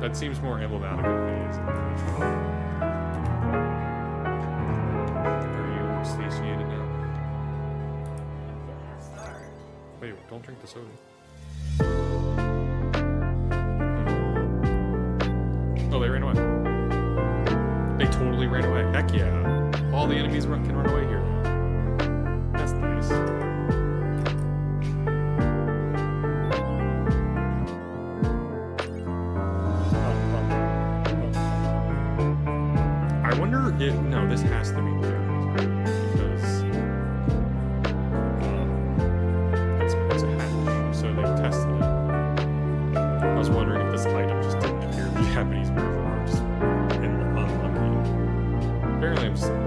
That seems more emblematic of me, isn't it? Are you satiated now? Wait, don't drink the soda. Oh, they ran away. They totally ran away. Heck yeah. All the enemies can run away here. That's nice. I wonder if... No, this has to be clear. Because... it's a hatch, so they tested it. I was wondering if this item just didn't appear in the Japanese version or just unlucky. Apparently I'm just unlucky.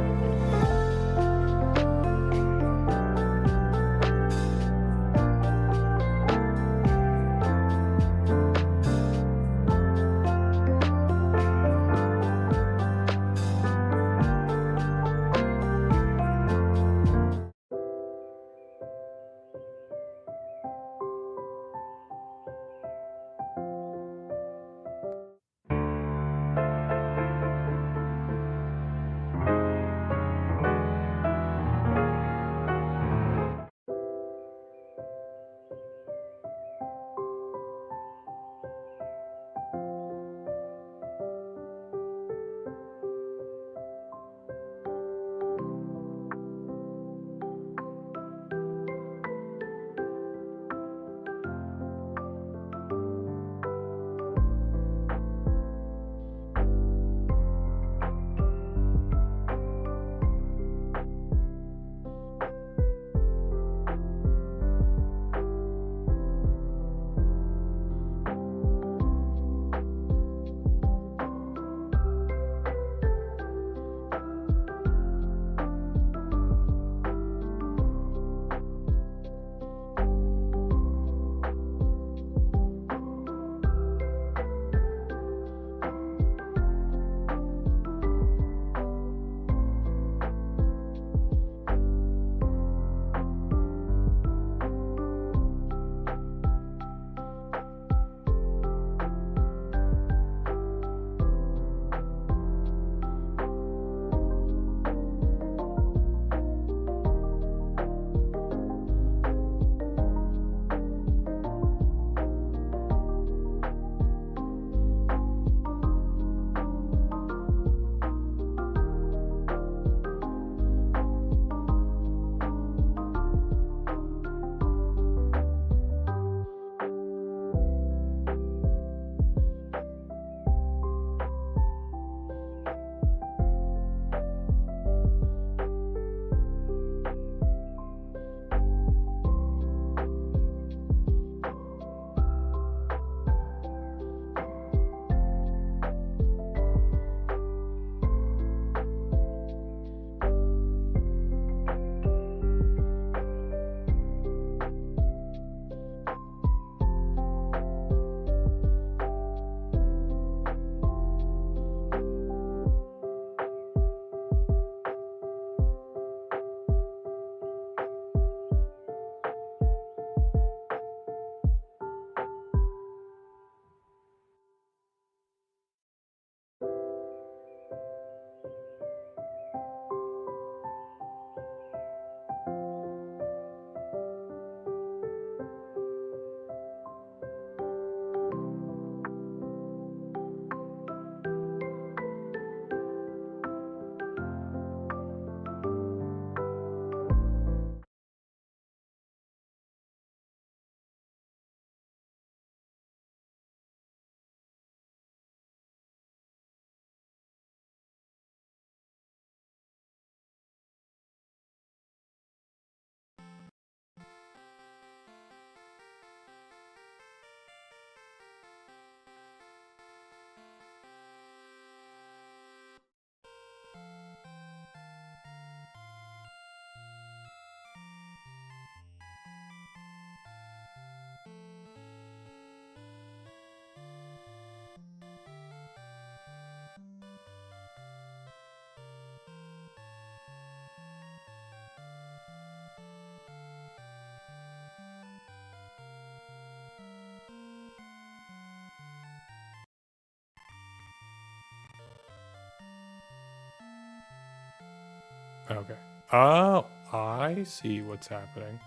Okay. Oh, I see what's happening.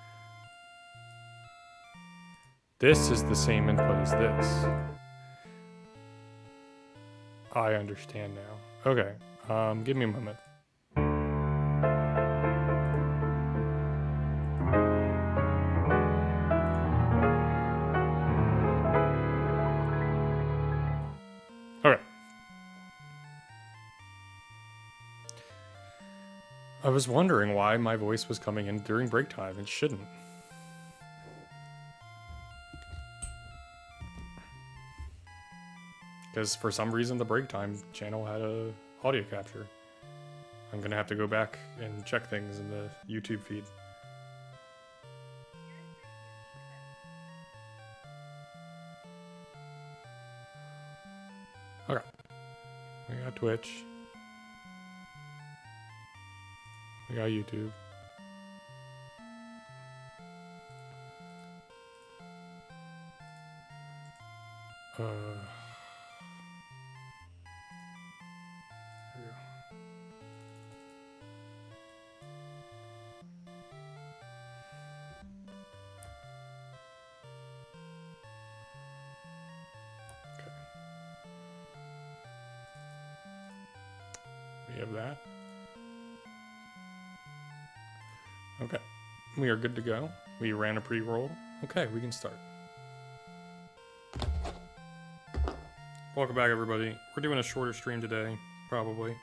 This is the same input as this. I understand now. Okay. Give me a moment. Okay. I was wondering why my voice was coming in during break time. It shouldn't. Because for some reason the break time channel had a audio capture. I'm gonna have to go back and check things in the YouTube feed. Okay. We got Twitch. We got YouTube. Here we go. Okay. We have that. Okay. We are good to go. We ran a pre-roll. Okay, we can start. Welcome back, everybody. We're doing a shorter stream today, probably.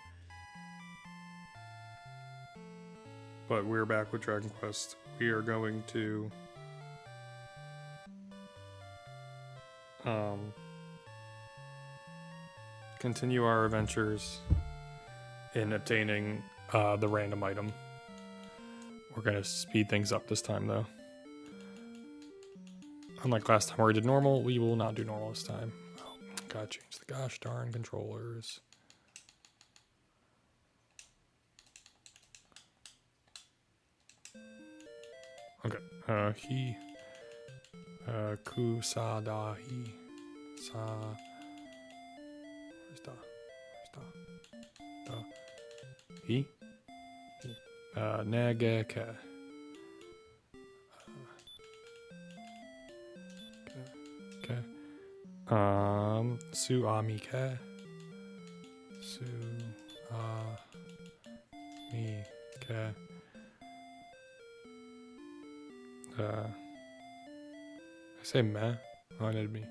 But we're back with Dragon Quest. We are going to continue our adventures in obtaining the random item. We're going to speed things up this time, though. Unlike last time where we did normal, we will not do normal this time. Oh, gotta change the gosh darn controllers. Okay, he kusadahi sa where's da he negeke okay su amike su amike I say meh. Oh, I need me.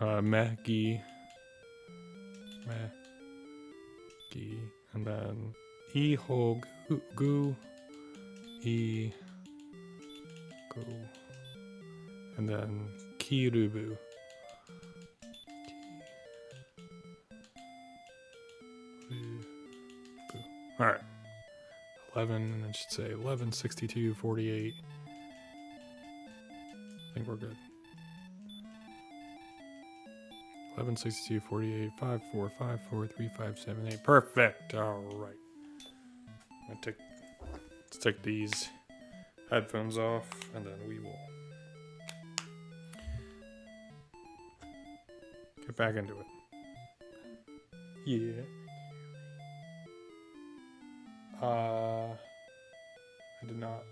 Meh-gi. Meh-gi. And then E-ho-gu. E-go. And then Kirubu. Alright. 11, and I should say 11, 62, 48. I think we're good. 11, 62, 48, 5, 4, 5, 4, 3, 5, 7, 8. Perfect. All right. Let's take these headphones off, and then we will get back into it. Yeah. I did not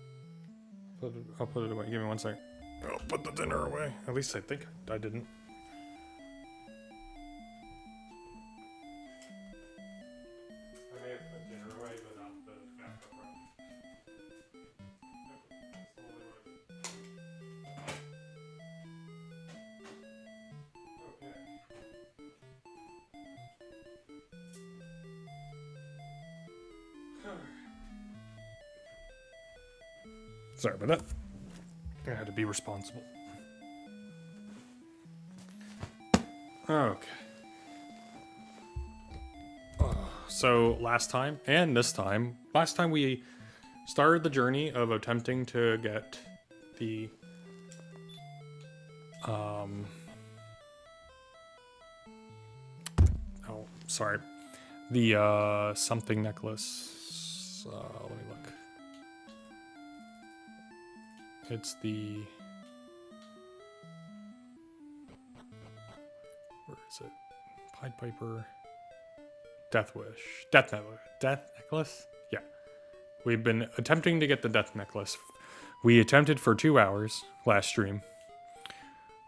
put it. I'll put it away. Give me 1 second. I'll put the dinner away. At least I think I didn't. I may have put dinner away, but not the backup room. Okay. Sorry about that. I had to be responsible. Okay. So last time and this time, last time we started the journey of attempting to get the the something necklace. Let me look. It's the, where is it? Pied Piper, Death Wish, Death Necklace. Yeah, we've been attempting to get the death necklace. We attempted for 2 hours last stream.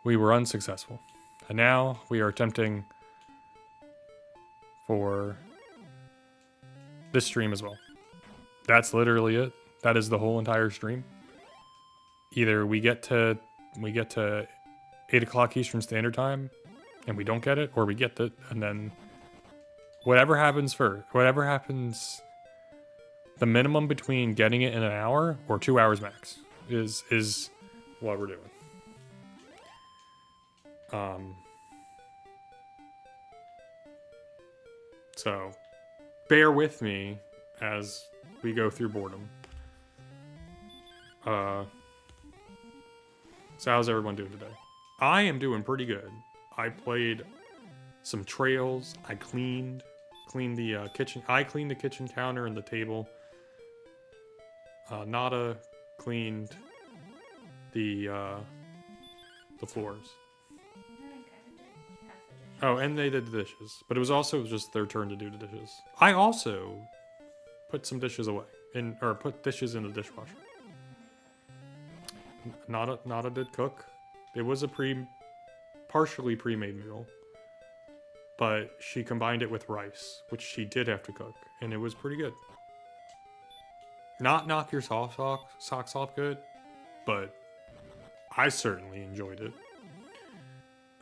We were unsuccessful. And now we are attempting for this stream as well. That's literally it. That is the whole entire stream. Either we get to 8 o'clock Eastern Standard Time and we don't get it, or we get it, and then whatever happens first, whatever happens, the minimum between getting it in an hour or 2 hours max is what we're doing. So bear with me as we go through boredom. So how's everyone doing today? I am doing pretty good. I played some trails. I cleaned the kitchen. I cleaned the kitchen counter and the table. Nada cleaned the floors. Oh, and they did the dishes. But it was also just their turn to do the dishes. I also put some dishes away. Or put dishes in the dishwasher. Nada did cook. It was a partially pre-made meal. But she combined it with rice, which she did have to cook. And it was pretty good. Not knock your socks off good, but I certainly enjoyed it.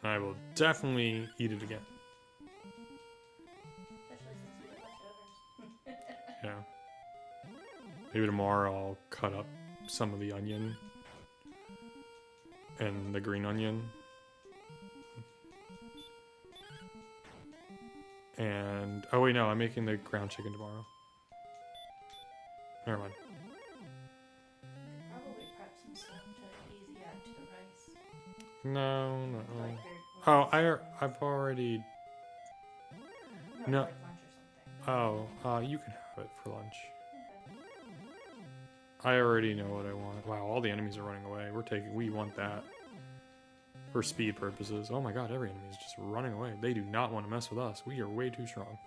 And I will definitely eat it again. Yeah. Maybe tomorrow I'll cut up some of the onion and the green onion. And, oh wait, no, I'm making the ground chicken tomorrow. Never mind. Probably prep some stuff to easy add to the rice. No. Like Oh, I've already. No. Like lunch or something. You can have it for lunch. Okay. I already know what I want. Wow, all the enemies are running away. We want that. For speed purposes. Oh my god, every enemy is just running away. They do not want to mess with us. We are way too strong.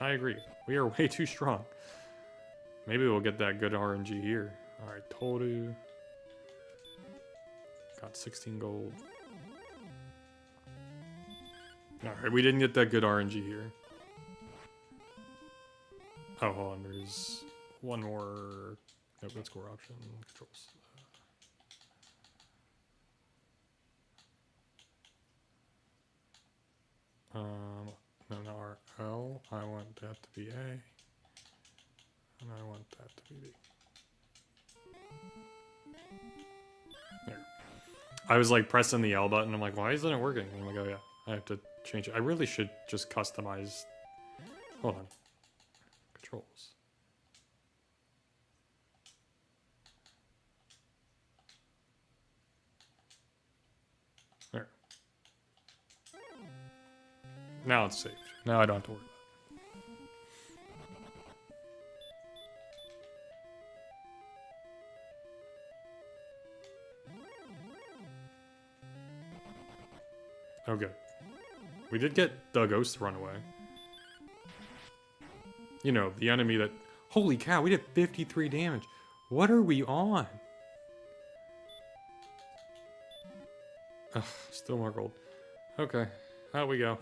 I agree. We are way too strong. Maybe we'll get that good RNG here. Alright, Toru. Got 16 gold. Alright, we didn't get that good RNG here. Oh, hold on. There's one more. Nope, that's core option. Controls. No, RL. I want that to be A. And I want that to be B. There. I was like pressing the L button. I'm like, why isn't it working? And I'm like, oh yeah, I have to change it. I really should just customize. Hold on. Controls. There. Now it's saved. Now I don't have to worry about it. Oh, good. We did get the ghost to run away. You know, the enemy that... Holy cow, we did 53 damage. What are we on? Ugh, still more gold. Okay, out we go.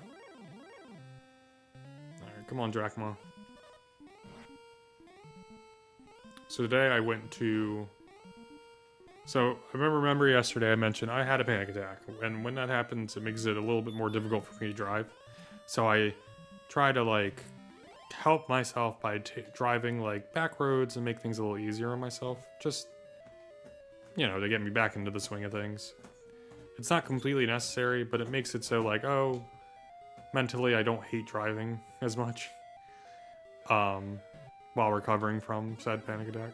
Alright, come on, Drachma. So today I went to... So, I remember yesterday I mentioned I had a panic attack, and when that happens, it makes it a little bit more difficult for me to drive. So I try to, like, help myself by driving, like, back roads and make things a little easier on myself. Just, you know, to get me back into the swing of things. It's not completely necessary, but it makes it so, like, oh, mentally I don't hate driving as much. While recovering from said panic attack.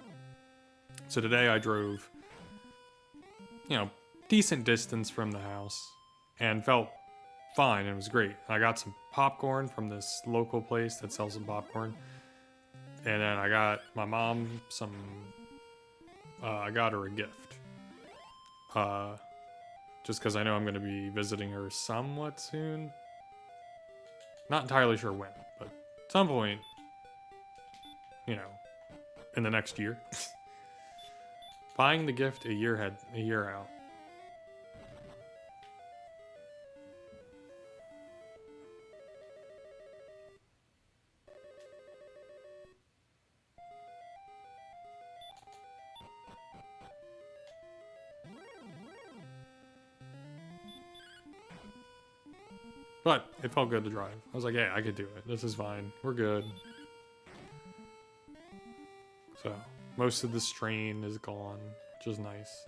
So today I drove... you know, decent distance from the house and felt fine. It was great. I got some popcorn from this local place that sells some popcorn. And then I got my mom some, I got her a gift. Just because I know I'm going to be visiting her somewhat soon. Not entirely sure when, but at some point, you know, in the next year. Buying the gift a year out. But it felt good to drive. I was like, yeah, I could do it. This is fine. We're good. So, most of the strain is gone, which is nice.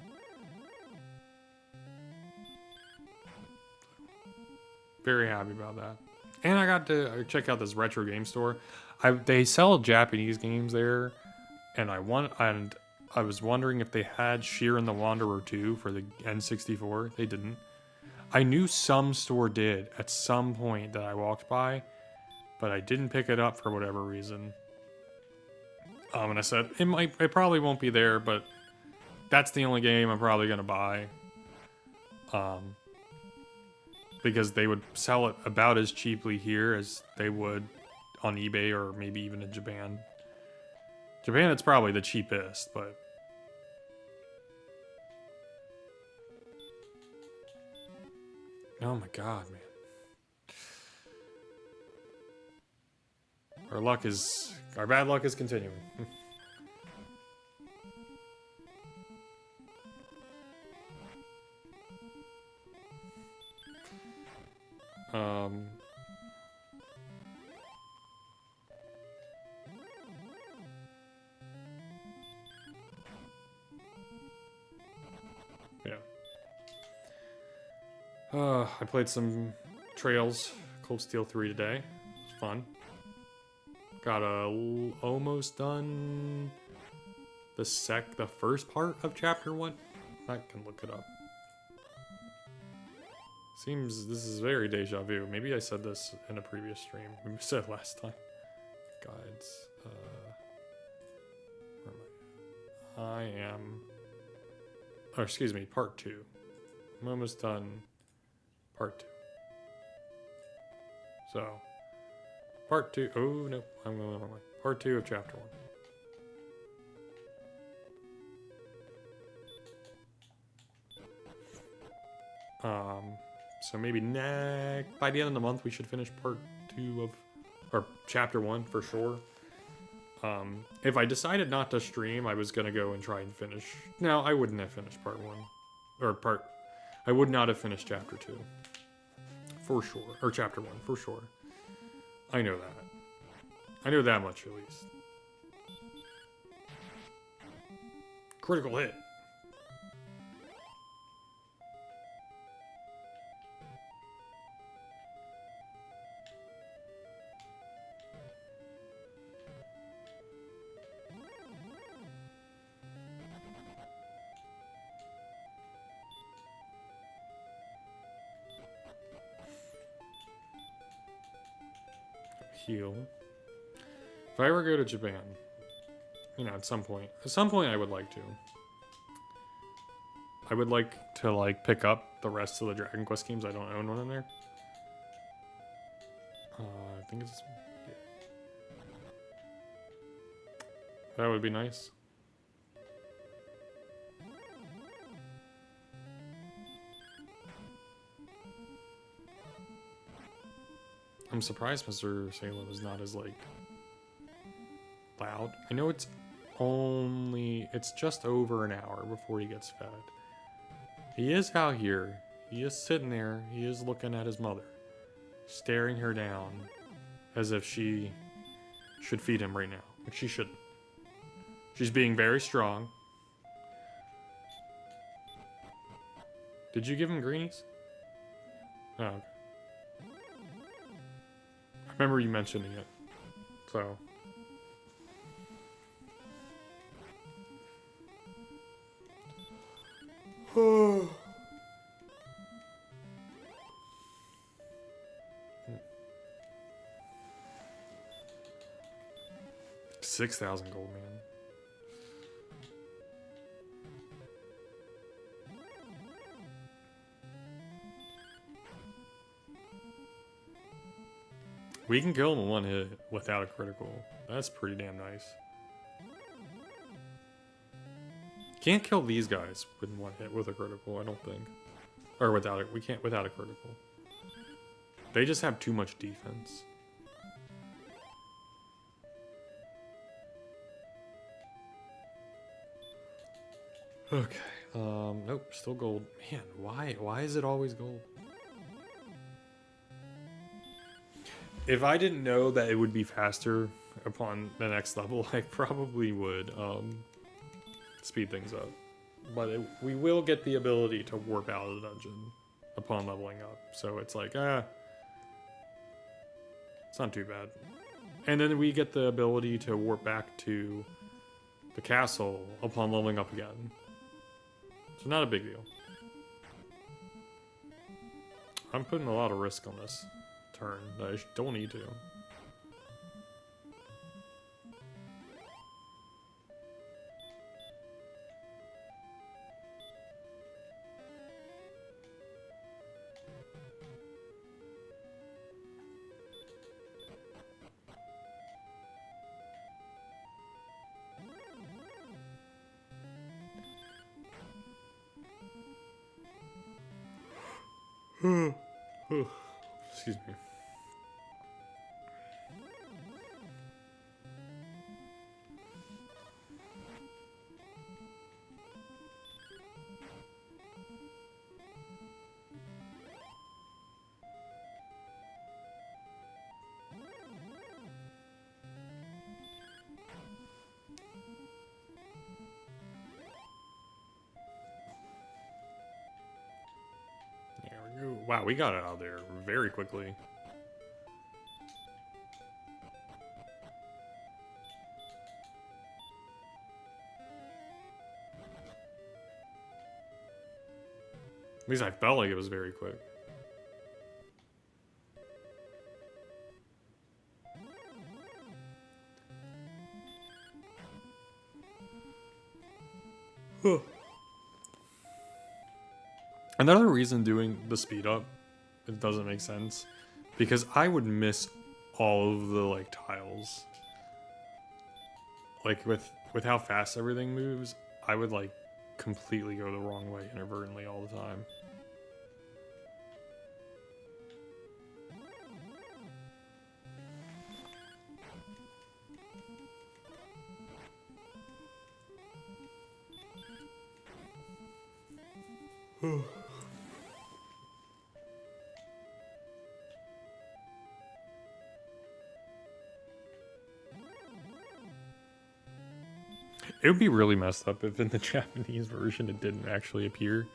Very happy about that. And I got to check out this retro game store. They sell Japanese games there, and I was wondering if they had Sheer and the Wanderer 2 for the N64. They didn't. I knew some store did at some point that I walked by, but I didn't pick it up for whatever reason. And I said it probably won't be there, but that's the only game I'm probably gonna buy. Because they would sell it about as cheaply here as they would on eBay or maybe even in Japan. Japan, it's probably the cheapest, but. Oh my god, man. Our bad luck is continuing. Yeah. I played some Trails Cold Steel 3 today. It was fun. Got almost done the first part of chapter 1. I can look it up. Seems this is very deja vu. Maybe I said this in a previous stream. We said it last time. Guides. Where am I? I am. Oh, excuse me. Part 2. I'm almost done. Part 2. So, part 2. Oh no, I'm going wrong way. Part 2 of chapter 1. So maybe by the end of the month we should finish part 2 or chapter 1 for sure. If I decided not to stream, I was gonna go and try and finish. No, I wouldn't have finished part 1, I would not have finished chapter 2, for sure, or chapter 1 for sure. I know that. I know that much at least. Critical hit. Heal. If I ever go to Japan, at some point I would like to. I would like to pick up the rest of the Dragon Quest games. I don't own one in there. I think it's. Yeah. That would be nice. I'm surprised Mr. Salem is not as loud. I know it's just over an hour before he gets fed. He is out here. He is sitting there. He is looking at his mother, staring her down as if she should feed him right now, but she shouldn't. She's being very strong. Did you give him greenies? Oh, okay. I remember you mentioning it, so. Oh. 6,000 gold, man. We can kill him in one hit without a critical. That's pretty damn nice. Can't kill these guys with one hit with a critical, I don't think. Or without it. We can't without a critical. They just have too much defense. Okay. Nope, still gold. Man, why is it always gold? If I didn't know that it would be faster upon the next level, I probably would speed things up. But we will get the ability to warp out of the dungeon upon leveling up. So it's like, it's not too bad. And then we get the ability to warp back to the castle upon leveling up again. So not a big deal. I'm putting a lot of risk on this turn that I don't need to. Excuse me. Wow, we got it out of there very quickly. At least I felt like it was very quick. Another reason doing the speed up, it doesn't make sense, because I would miss all of the like tiles. Like with how fast everything moves, I would like completely go the wrong way inadvertently all the time. It would be really messed up if in the Japanese version it didn't actually appear.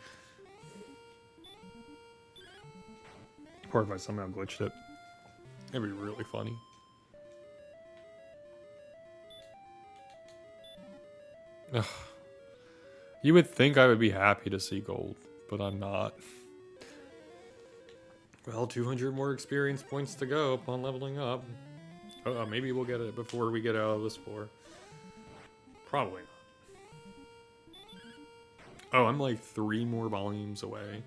Or if I somehow glitched it. It'd be really funny. Ugh. You would think I would be happy to see gold, but I'm not. Well, 200 more experience points to go upon leveling up. Maybe we'll get it before we get out of this floor. Probably not. Oh, I'm like 3 more volumes away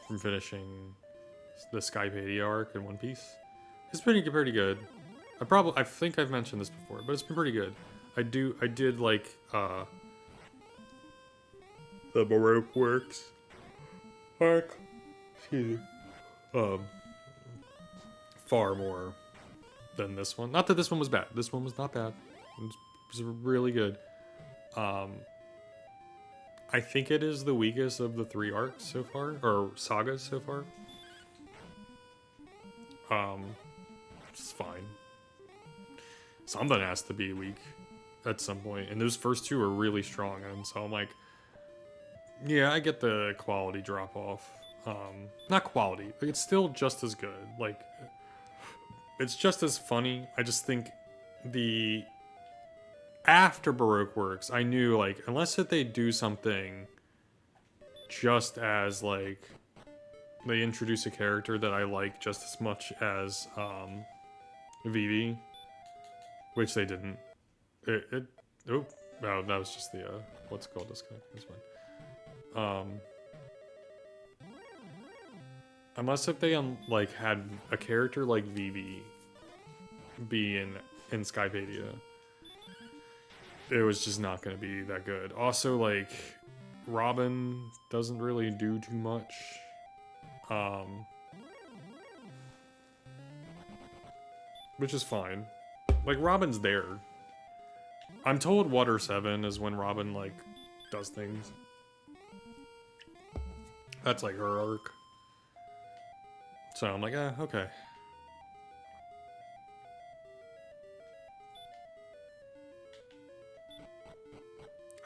from finishing the Skypedia arc in One Piece. It's pretty good. I think I've mentioned this before, but it's been pretty good. I did like the Baroque Works arc. Excuse me. Far more than this one. Not that this one was bad. This one was not bad. It was really good. I think it is the weakest of the 3 arcs so far, or sagas so far. It's fine. Something has to be weak at some point, and those first 2 are really strong, and so I'm like, yeah, I get the quality drop off. Not quality, but it's still just as good. Like, it's just as funny. I just think the after Baroque Works, I knew, like, unless if they do something just as, like, they introduce a character that I like just as much as Vivi, which they didn't. Oh, that was just the what's it called, disconnect. That's fine. Unless if they like had a character like Vivi be in Skypedia, it was just not going to be that good. Also, like, Robin doesn't really do too much. Which is fine. Like, Robin's there. I'm told Water 7 is when Robin, like, does things. That's, like, her arc. So I'm like, okay.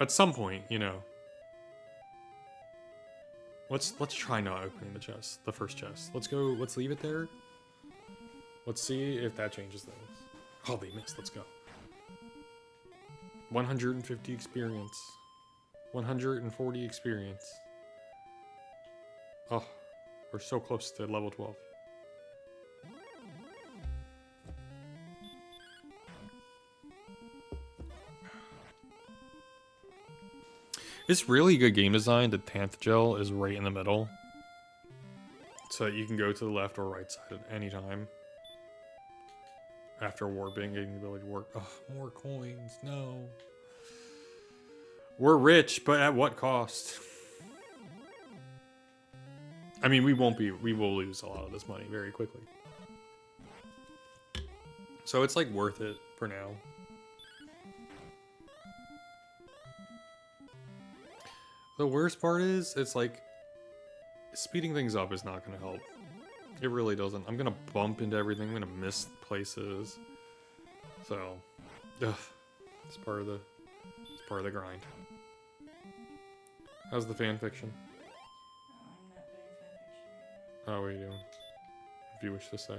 At some point, you know. Let's try not opening the chest, the first chest. Let's leave it there. Let's see if that changes things. Oh, they missed. Let's go. 150 experience. 140 experience. Oh, we're so close to level 12. It's really good game design. The Tanth Gel is right in the middle. So that you can go to the left or right side at any time. After warping, getting the ability to warp. Oh, more coins. No. We're rich, but at what cost? I mean, we will lose a lot of this money very quickly. So it's like worth it for now. The worst part is, it's like, speeding things up is not going to help. It really doesn't. I'm going to bump into everything. I'm going to miss places. So, it's part of the grind. How's the fan fiction? I'm not doing fanfiction. How are you doing? If you wish to say.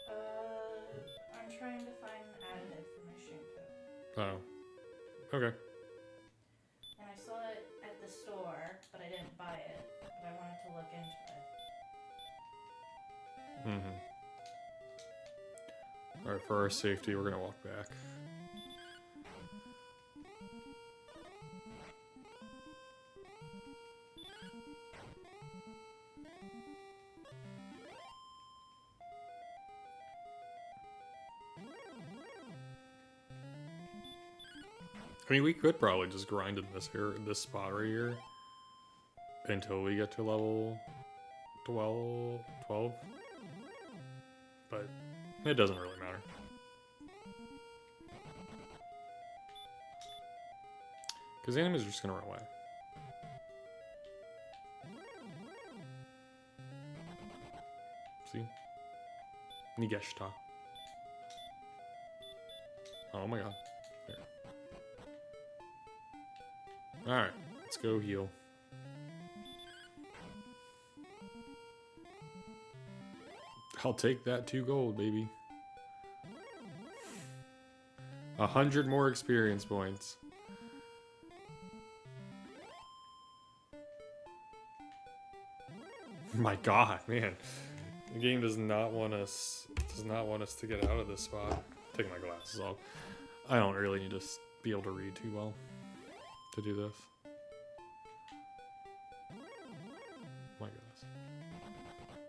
I'm trying to find an additive for my shampoo. Oh. Okay. And I saw it at the store, but I didn't buy it. But I wanted to look into it. Mm-hmm. Alright, for our safety, we're gonna walk back. I mean, we could probably just grind in this spot right here until we get to level 12, but it doesn't really matter. Because the enemies are just gonna run away. See? Nigeshta. Oh my god. There. Alright, let's go heal. I'll take that 2 gold, baby. 100 more experience points. My god, man. The game does not want us to get out of this spot. Take my glasses off. I don't really need to be able to read too well to do this. My goodness.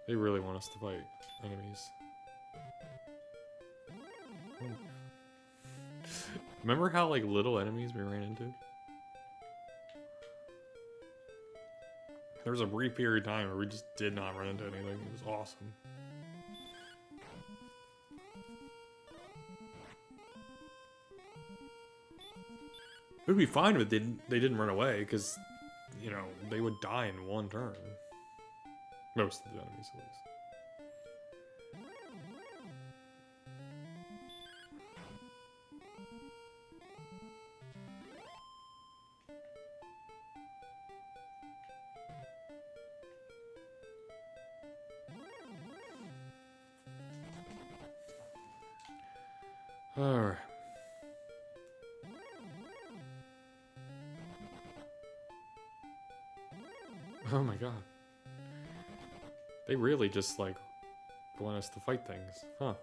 They really want us to fight enemies. Remember how like little enemies we ran into? There was a brief period of time where we just did not run into anything. It was awesome. It would be fine if they didn't run away, because, you know, they would die in one turn. Most of the enemies, at least. Alright. Oh my god. They really just, like, want us to fight things, huh?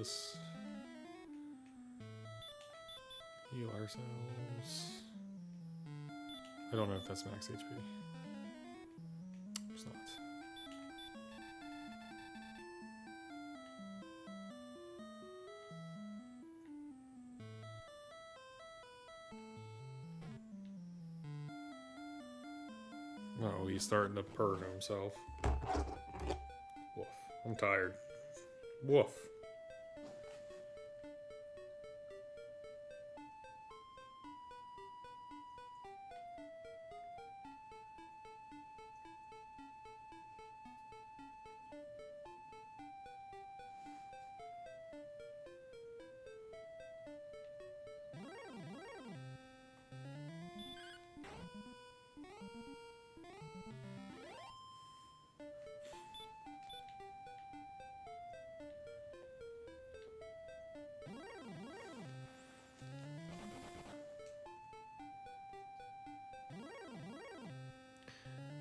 this. Heal ourselves. I don't know if that's max HP. It's not. Oh, he's starting to purr to himself. Woof. I'm tired. Woof.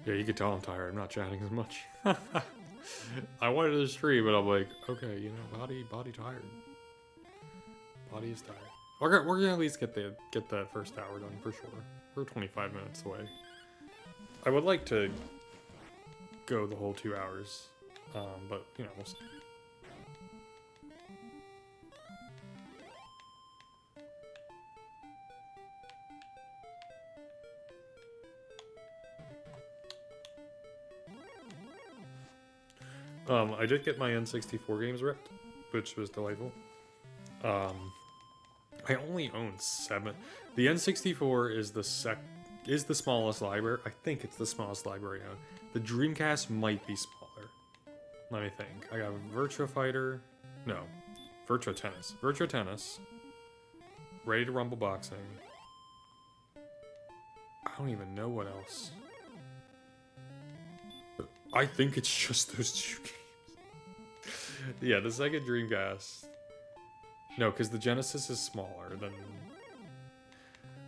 Yeah, you can tell I'm tired. I'm not chatting as much. I wanted to stream, but I'm like, okay, you know, body tired. Body is tired. We're gonna at least get that first hour done for sure. We're 25 minutes away. I would like to go the whole 2 hours, but you know, we'll see. I did get my N64 games ripped, which was delightful. I only own 7. The N64 is the smallest library. I think it's the smallest library I own. The Dreamcast might be smaller. Let me think. I got Virtua Fighter. No. Virtua Tennis. Virtua Tennis. Ready to Rumble Boxing. I don't even know what else. I think it's just those 2 games. Yeah, the Sega Dreamcast. No, because the Genesis is smaller than...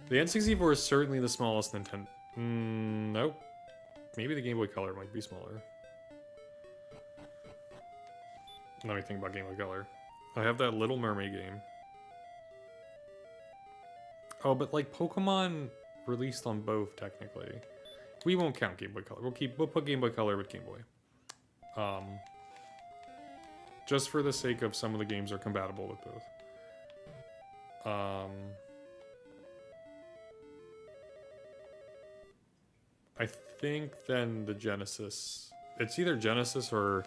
The N64 is certainly the smallest Nintendo... nope. Maybe the Game Boy Color might be smaller. Let me think about Game Boy Color. I have that Little Mermaid game. Oh, but like Pokemon released on both, technically. We won't count Game Boy Color. We'll put Game Boy Color with Game Boy. Just for the sake of some of the games are compatible with both. I think then the Genesis. It's either Genesis or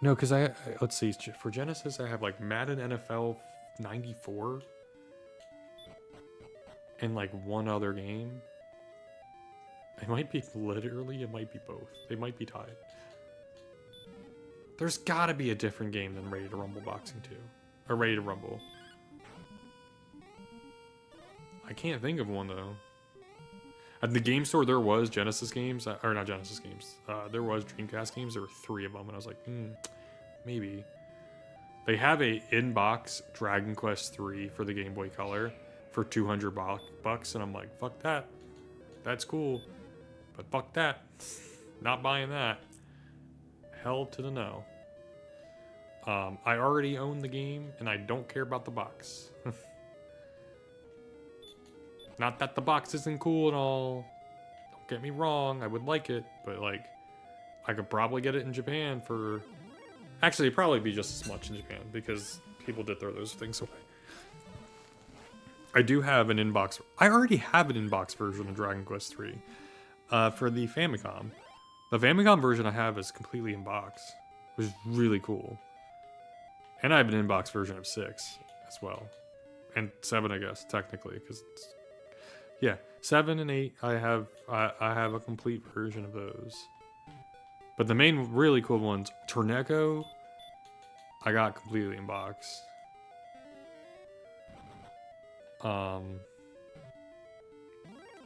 no, because let's see. For Genesis, I have like Madden NFL 94 and like one other game. It might be literally. It might be both. They might be tied. There's gotta be a different game than Ready to Rumble Boxing 2. Or Ready to Rumble. I can't think of one, though. At the game store, there was Genesis games. Or not Genesis games. There was Dreamcast games. There were 3 of them. And I was like, maybe. They have a in-box Dragon Quest 3 for the Game Boy Color for $200. And I'm like, fuck that. That's cool. But fuck that. Not buying that. Hell to the no. I already own the game, and I don't care about the box. Not that the box isn't cool and all. Don't get me wrong, I would like it, but like, I could probably get it in Japan for... Actually, it'd probably be just as much in Japan, because people did throw those things away. I do have an inbox... I already have an inbox version of Dragon Quest 3 for the Famicom. The Famicom version I have is completely in box, which is really cool. And I have an inbox version of 6 as well. And 7, I guess, technically, because yeah, 7 and 8, I have a complete version of those. But the main really cool ones, Torneko, I got completely in box.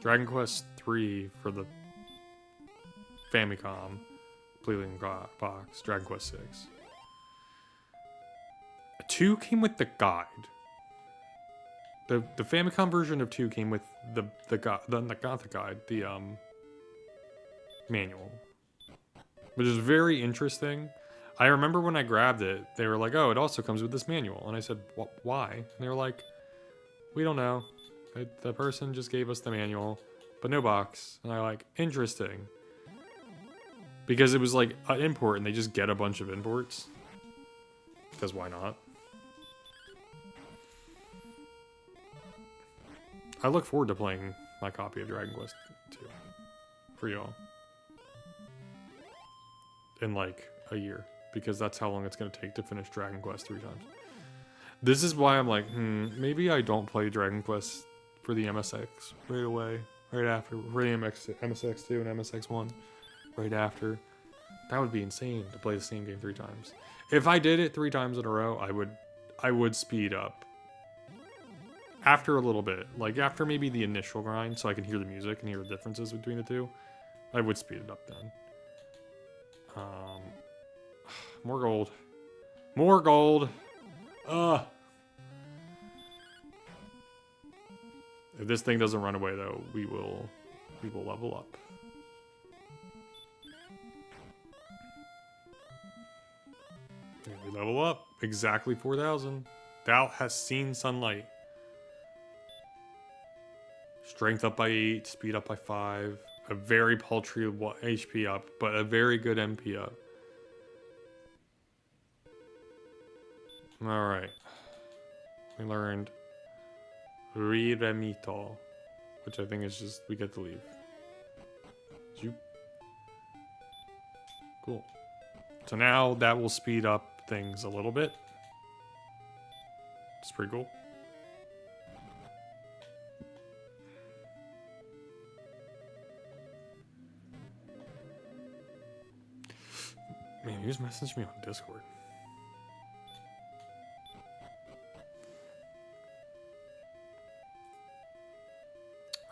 Dragon Quest 3 for the Famicom, completely in box. Dragon Quest 6. 2 came with the guide. The Famicom version of 2 came with the manual, which is very interesting. I remember when I grabbed it, they were like, "Oh, it also comes with this manual," and I said, "Why?" And they were like, "We don't know. The person just gave us the manual, but no box." And I like, interesting, because it was like an import, and they just get a bunch of imports. Because why not? I look forward to playing my copy of Dragon Quest 2 for y'all in like a year, because that's how long it's going to take to finish Dragon Quest 3 times. This is why I'm like, maybe I don't play Dragon Quest for the MSX right away, right after, for the MSX2 and MSX1 right after. That would be insane to play the same game 3 times. If I did it 3 times in a row, I would speed up. After a little bit, like after maybe the initial grind, so I can hear the music and hear the differences between the two, I would speed it up then. More gold. More gold! If this thing doesn't run away though, we will level up. And we level up. Exactly 4,000. Thou has seen sunlight. Strength up by 8, speed up by 5. A very paltry HP up, but a very good MP up. Alright. We learned Riremito, which I think is just, we get to leave. Cool. So now that will speed up things a little bit. It's pretty cool. Man, he just messaged me on Discord.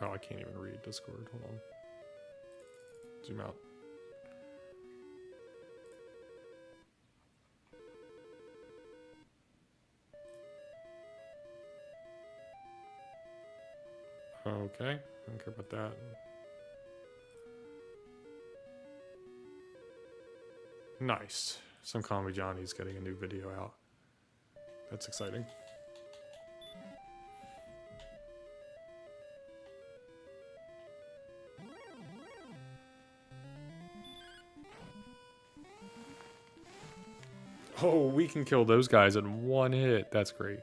Oh, I can't even read Discord. Hold on. Zoom out. Okay, I don't care about that. Nice. Some Comedy Johnny's getting a new video out. That's exciting. Oh, we can kill those guys in one hit. That's great.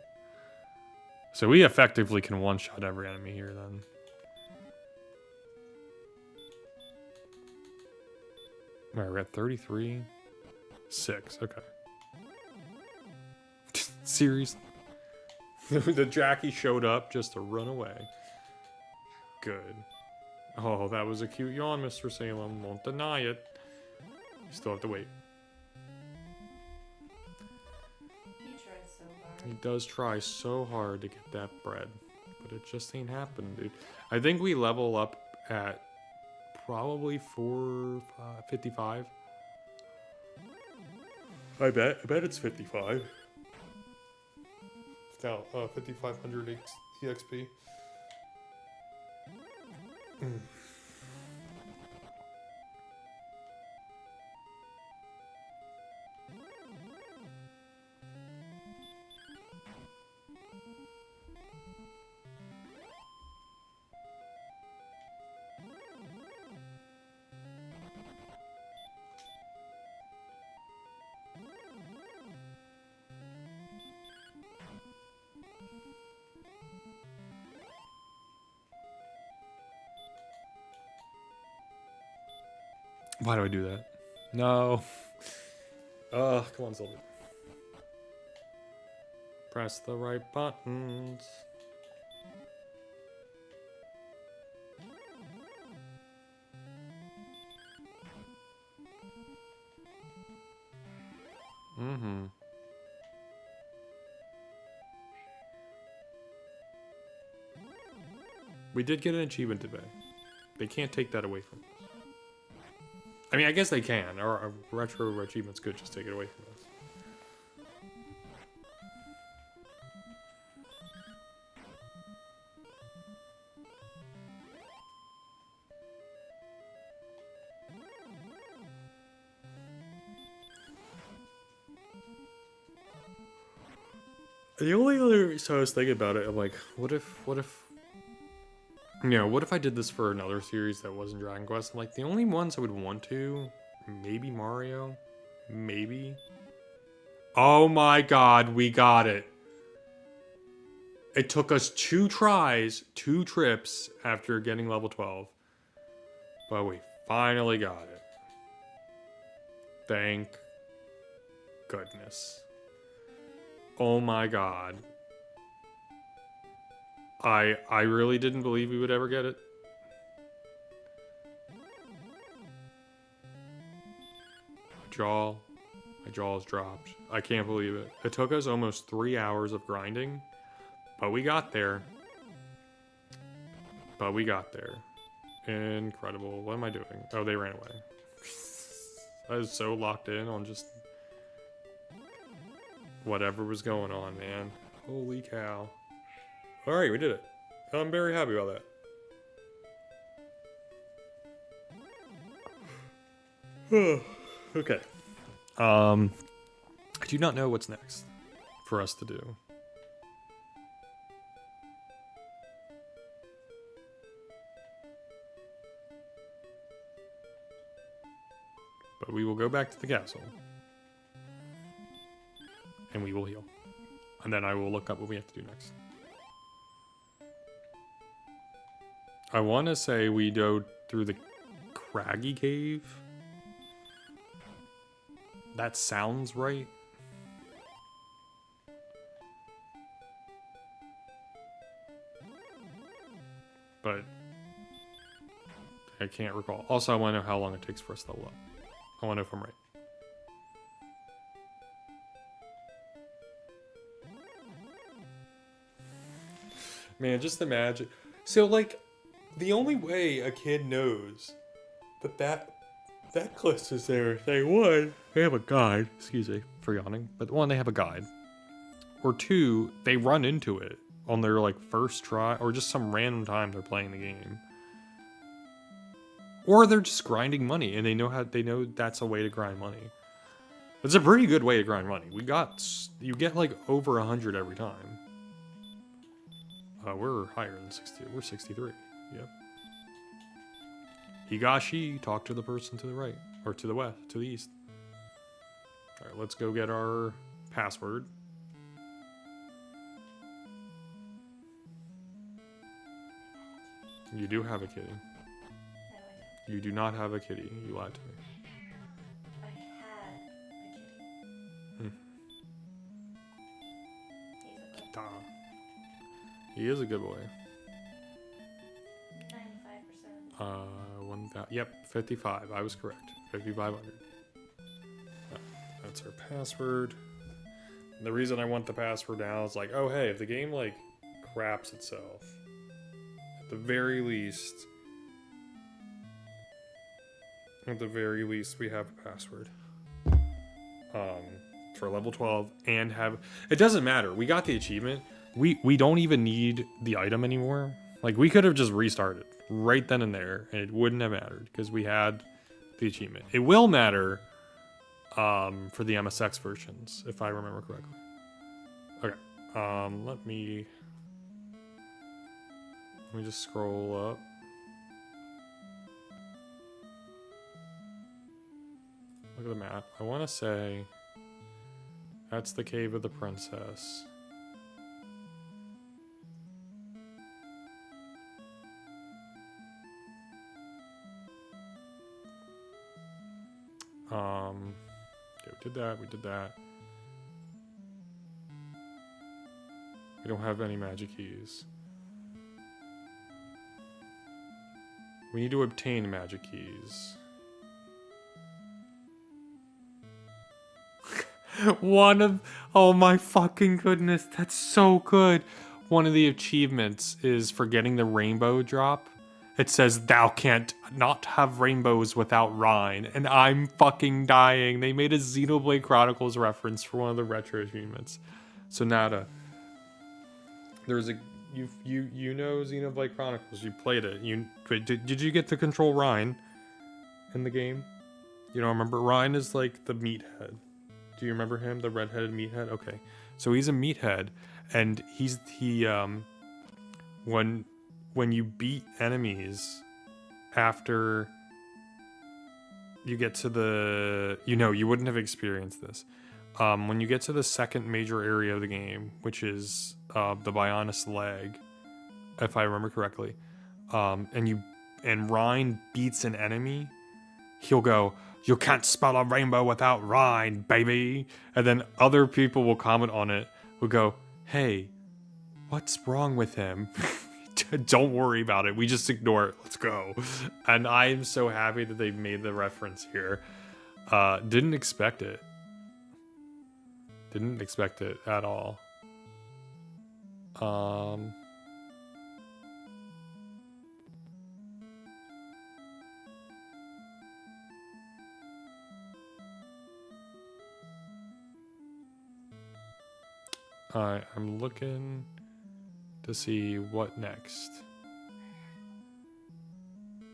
So we effectively can one-shot every enemy here then. Alright, we're at 33. 6, okay. Seriously? The Jackie showed up just to run away. Good. Oh, that was a cute yawn, Mr. Salem. Won't deny it. You still have to wait. He tries so hard. He does try so hard to get that bread, but it just ain't happening, dude. I think we level up at probably 55. I bet it's 55. It's now 5,500 EXP. Why do I do that? No. Come on, Sylvie. Press the right buttons. Mm-hmm. We did get an achievement today. They can't take that away from us. I mean, I guess they can. Our retro achievements could just take it away from us. The only other, so I was thinking about it. I'm like, what if, what if I did this for another series that wasn't Dragon Quest? I'm like, the only ones I would want to, maybe Mario, maybe. Oh my God, we got it. It took us 2 tries, 2 trips after getting level 12. But we finally got it. Thank goodness. Oh my God. I really didn't believe we would ever get it. My jaw's dropped. I can't believe it. It took us almost 3 hours of grinding. But we got there. Incredible. What am I doing? Oh, they ran away. I was so locked in on just whatever was going on, man. Holy cow. Alright, we did it. I'm very happy about that. Okay. I do not know what's next for us to do. But we will go back to the castle. And we will heal. And then I will look up what we have to do next. I want to say we go through the Craggy Cave. That sounds right. But I can't recall. Also, I want to know how long it takes for us to level up. I want to know if I'm right. Man, just imagine. So, like, the only way a kid knows that cliff is there, they one, they have a guide. Excuse me for yawning. But one, they have a guide. Or two, they run into it on their, like, first try, or just some random time they're playing the game. Or they're just grinding money, and they know that's a way to grind money. It's a pretty good way to grind money. You get like over 100 every time. We're higher than 60. We're 63. Yep. Higashi, talk to the person to the right, or to the west, to the east. All right, let's go get our password. You do have a kitty. You do not have a kitty. You lied to me. I had a kitty. He is a good boy. 95%. Yep, 55. I was correct. 5,500. That's our password. And the reason I want the password now is like, oh hey, if the game like craps itself, at the very least, we have a password. For level 12 and have, it doesn't matter. We got the achievement. We don't even need the item anymore. Like, we could have just restarted right then and there, and it wouldn't have mattered because we had the achievement. It will matter for the MSX versions, if I remember correctly. Okay, let me just scroll up. Look at the map. I want to say that's the Cave of the Princess. Okay, we did that. We don't have any magic keys. We need to obtain magic keys. Oh my fucking goodness, that's so good. One of the achievements is for getting the rainbow drop. It says, thou can't not have rainbows without Rhine, and I'm fucking dying. They made a Xenoblade Chronicles reference for one of the retro achievements. So Nada, there's a, you know Xenoblade Chronicles, you played it. Did you get to control Rhine in the game? You don't remember? Rhine is like the meathead. Do you remember him? The red-headed meathead? Okay. So he's a meathead, and when you beat enemies after you get to the, you wouldn't have experienced this. When you get to the second major area of the game, which is the Bionis leg, if I remember correctly, and Rhine beats an enemy, he'll go, "You can't spell a rainbow without Rhine, baby." And then other people will comment on it, will go, "Hey, what's wrong with him?" Don't worry about it. We just ignore it. Let's go. And I am so happy that they made the reference here. Didn't expect it. Didn't expect it at all. I'm looking to see what next.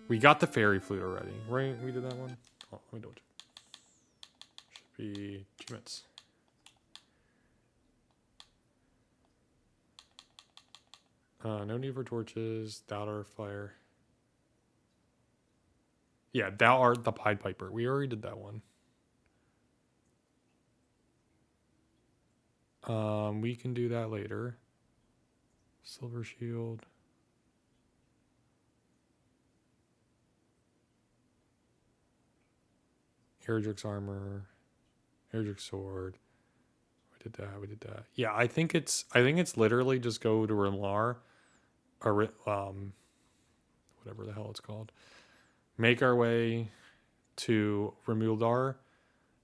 We got the fairy flute already, right? We did that one? Oh, let me double check. Should be 2 minutes. No need for torches. Thou art fire. Yeah, thou art the Pied Piper. We already did that one. We can do that later. Silver shield. Erdrick's armor. Erdrick's sword. We did that. Yeah, I think it's literally just go to Rimlar, or whatever the hell it's called. Make our way to Rimuldar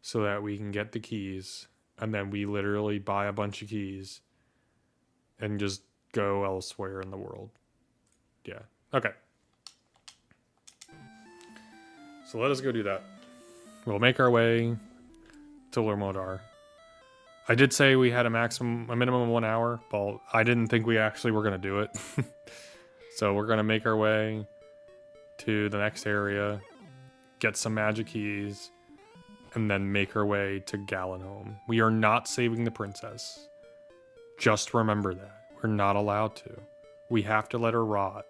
so that we can get the keys, and then we literally buy a bunch of keys and just go elsewhere in the world. Yeah. Okay. So let us go do that. We'll make our way to Rimuldar. I did say we had a minimum of 1 hour, but I didn't think we actually were going to do it. So we're going to make our way to the next area, get some magic keys, and then make our way to Galenholm. We are not saving the princess. Just remember that. We're not allowed to. We have to let her rot.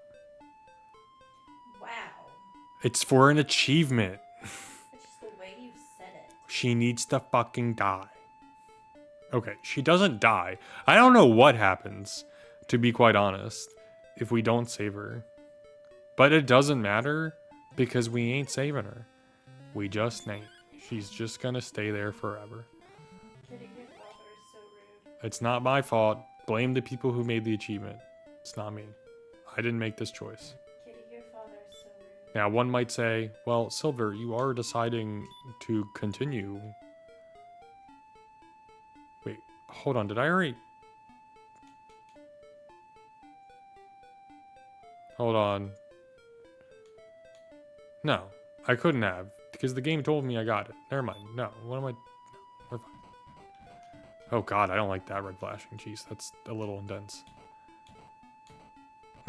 Wow. It's for an achievement. That's just the way you said it. She needs to fucking die. Okay, she doesn't die. I don't know what happens, to be quite honest, if we don't save her. But it doesn't matter, because we ain't saving her. We just ain't. She's just gonna stay there forever. Kitty, your father is so rude. It's not my fault. Blame the people who made the achievement. It's not me. I didn't make this choice. Kitty, your father is so rude. Now, one might say, well, Silver, you are deciding to continue. Wait, hold on. Did I already... Hold on. No, I couldn't have, because the game told me I got it. Never mind. No, what am I... No, we're fine. Oh god, I don't like that red flashing. Jeez, that's a little intense.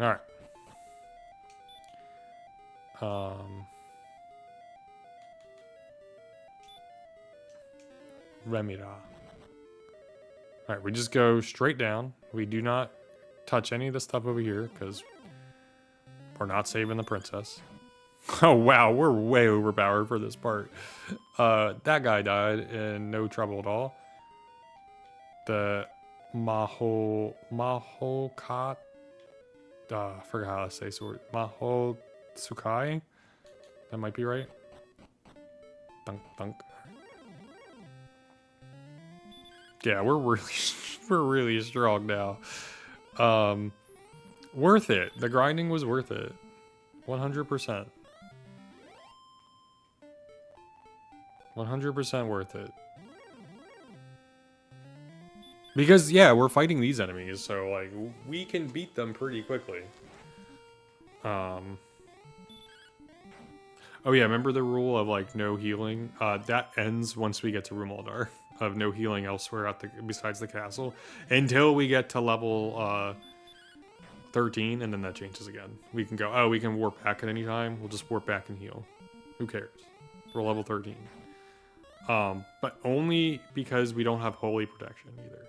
Alright. Remira. Alright, we just go straight down. We do not touch any of the stuff over here, because we're not saving the princess. Oh wow, we're way overpowered for this part. That guy died and no trouble at all. The Mahokat, I forgot how to say this word. Mahotsukai? That might be right. Dunk, dunk. Yeah, we're really strong now. Worth it. The grinding was worth it. 100%. 100% worth it. Because, yeah, we're fighting these enemies, so, like, we can beat them pretty quickly. Oh, yeah, remember the rule of, like, no healing? That ends once we get to Rimuldar, of no healing elsewhere besides the castle, until we get to level, 13, and then that changes again. We can go, oh, we can warp back at any time. We'll just warp back and heal. Who cares? We're level 13. But only because we don't have holy protection either.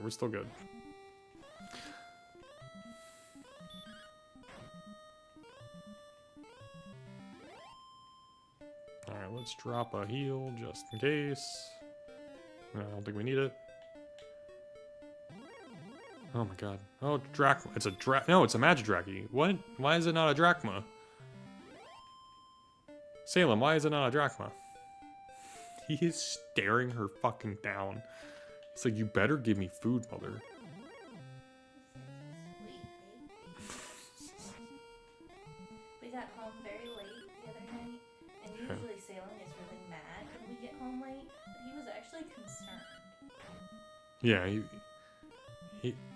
we're still good. Alright, let's drop a heal just in case. No, I don't think we need it. Oh my god. Oh, drachma. It's a no, it's a Magidraki. What? Why is it not a drachma? Salem, why is it not a drachma? He is staring her fucking down. It's like, you better give me food, mother. We got home very late the other night, and usually Salem is really mad when we get home late, but he was actually concerned. Yeah,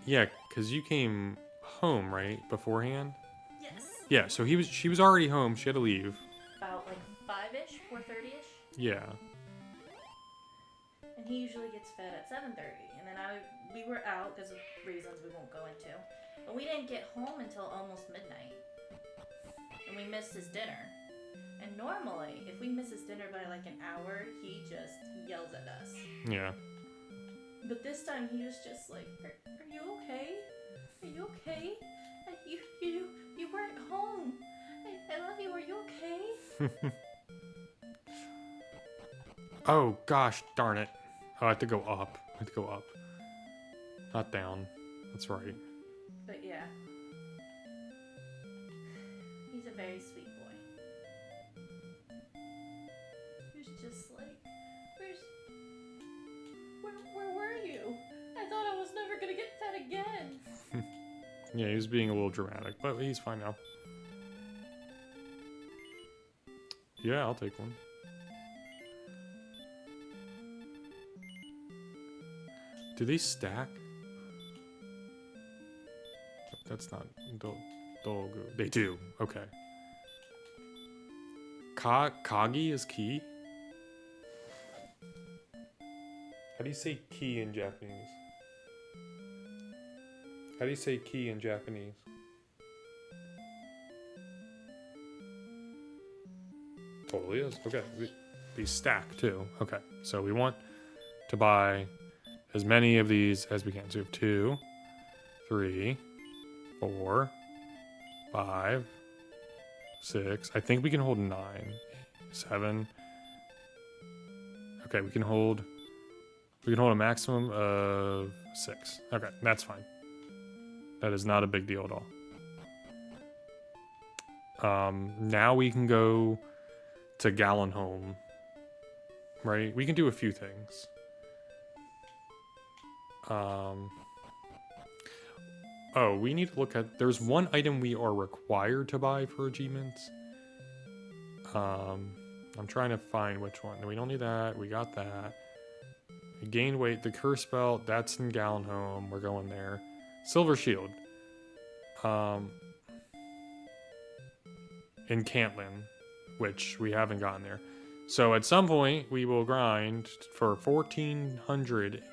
yeah, because you came home, right, beforehand? Yes. Yeah, so she was already home. She had to leave. About like 5-ish, 4:30ish. Yeah. And he usually gets fed at 7:30, and then we were out because of reasons we won't go into, and we didn't get home until almost midnight, and we missed his dinner. And normally, if we miss his dinner by like an hour, he just yells at us. Yeah. But this time he was just like, "Are you okay? Are you okay? You weren't home. I love you. Are you okay?" Oh gosh, darn it! Oh, I have to go up. I have to go up, not down. That's right. But yeah, he's a very sweet boy. He was just like, where were you? I thought I was never gonna get fed again. Yeah, he was being a little dramatic, but he's fine now. Yeah, I'll take one. Do they stack? That's not Dolgu. They do. Okay. Kagi is key? How do you say key in Japanese? How do you say key in Japanese? Totally is. Okay. These stack too. Okay. So we want to buy as many of these as we can. So we have 2, 3, 4, 5, 6. I think we can hold 9, 7. Okay, we can hold a maximum of 6. Okay, that's fine. That is not a big deal at all. Now we can go to Gallenholm. Right? We can do a few things. Oh, we need to look at... There's one item we are required to buy for achievements. I'm trying to find which one. We don't need that. We got that. We gained weight. The curse belt, that's in Gallenholm. We're going there. Silver shield. In Cantlin, which we haven't gotten there. So at some point, we will grind for 14,800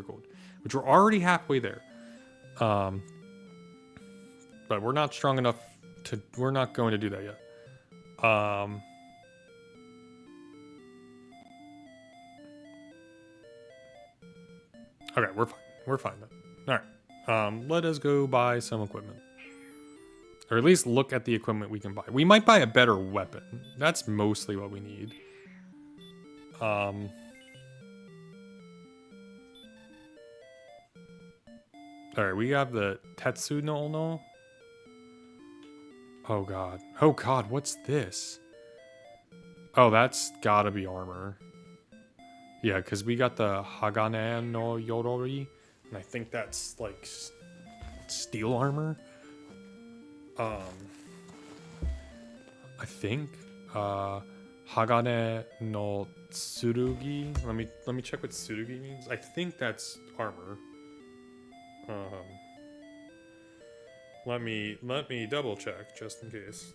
gold, which we're already halfway there. But we're not strong enough to... We're not going to do that yet. Okay, we're fine. We're fine then. All right. Let us go buy some equipment. Or at least look at the equipment we can buy. We might buy a better weapon. That's mostly what we need. Alright, we have the Tetsu no Ono. Oh god. Oh god, what's this? Oh, that's gotta be armor. Yeah, because we got the Hagane no Yorori. And I think that's like steel armor. I think Hagane no Tsurugi. Let me check what Tsurugi means. I think that's armor. Let me double check just in case.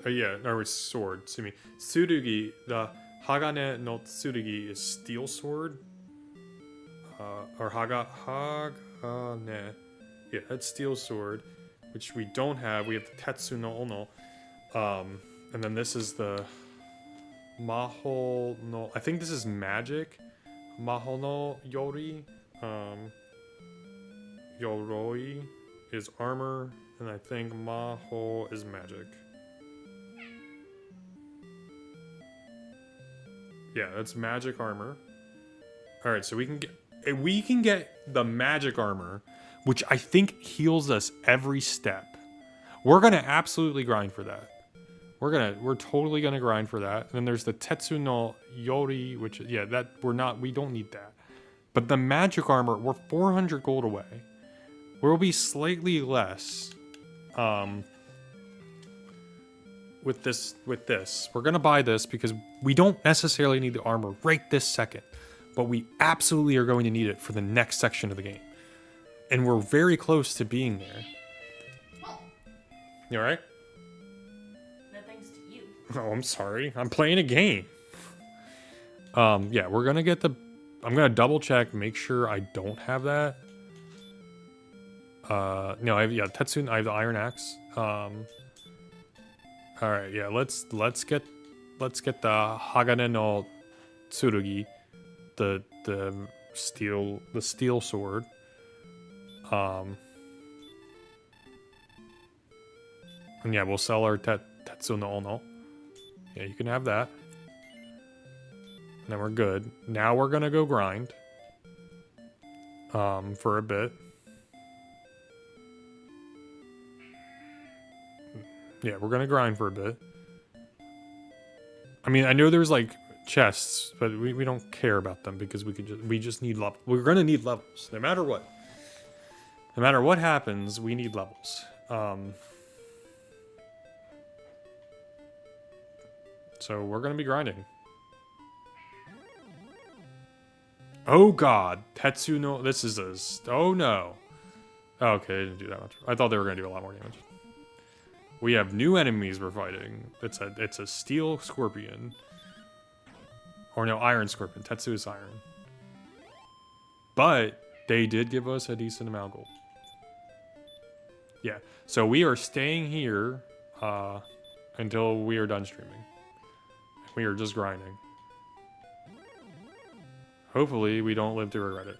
Yeah, no, it's sword. Excuse me. Tsurugi, the Hagane no Tsurugi is steel sword. Or Hagane. Yeah, that's steel sword, which we don't have. We have the Tetsu no Ono. And then this is the Mahol no... I think this is magic. Mahono Yori. Yoroi is armor, and I think Maho is magic. Yeah, that's magic armor. All right, so we can get the magic armor, which I think heals us every step. We're gonna absolutely grind for that. We're totally gonna grind for that. And then there's the Tetsu no Yori, which we don't need that. But the magic armor, we're 400 gold away. We'll be slightly less. With this, we're gonna buy this because we don't necessarily need the armor right this second, but we absolutely are going to need it for the next section of the game, and we're very close to being there. Well, You all right? no thanks to you. Oh, I'm sorry. I'm playing a game. Yeah, we're gonna get the. I'm gonna double check, make sure I don't have that. No, I have Tetsun. I have the Iron Axe. All right, yeah. Let's get the Hagane no Tsurugi, the steel sword. And yeah, we'll sell our Tetsu no Ono. Yeah, you can have that. And then we're good. Now we're gonna go grind. For a bit. Yeah, we're gonna grind for a bit. I mean, I know there's like chests, but we don't care about them because we just need levels. We're gonna need levels, no matter what. No matter what happens, we need levels. So we're gonna be grinding. Oh god, Tetsu no. This is a. Oh no. Oh, okay, they didn't do that much. I thought they were gonna do a lot more damage. We have new enemies we're fighting. It's a steel scorpion. Or no, iron scorpion. Tetsu is iron. But they did give us a decent amount of gold. Yeah. So we are staying here until we are done streaming. We are just grinding. Hopefully we don't live to regret it.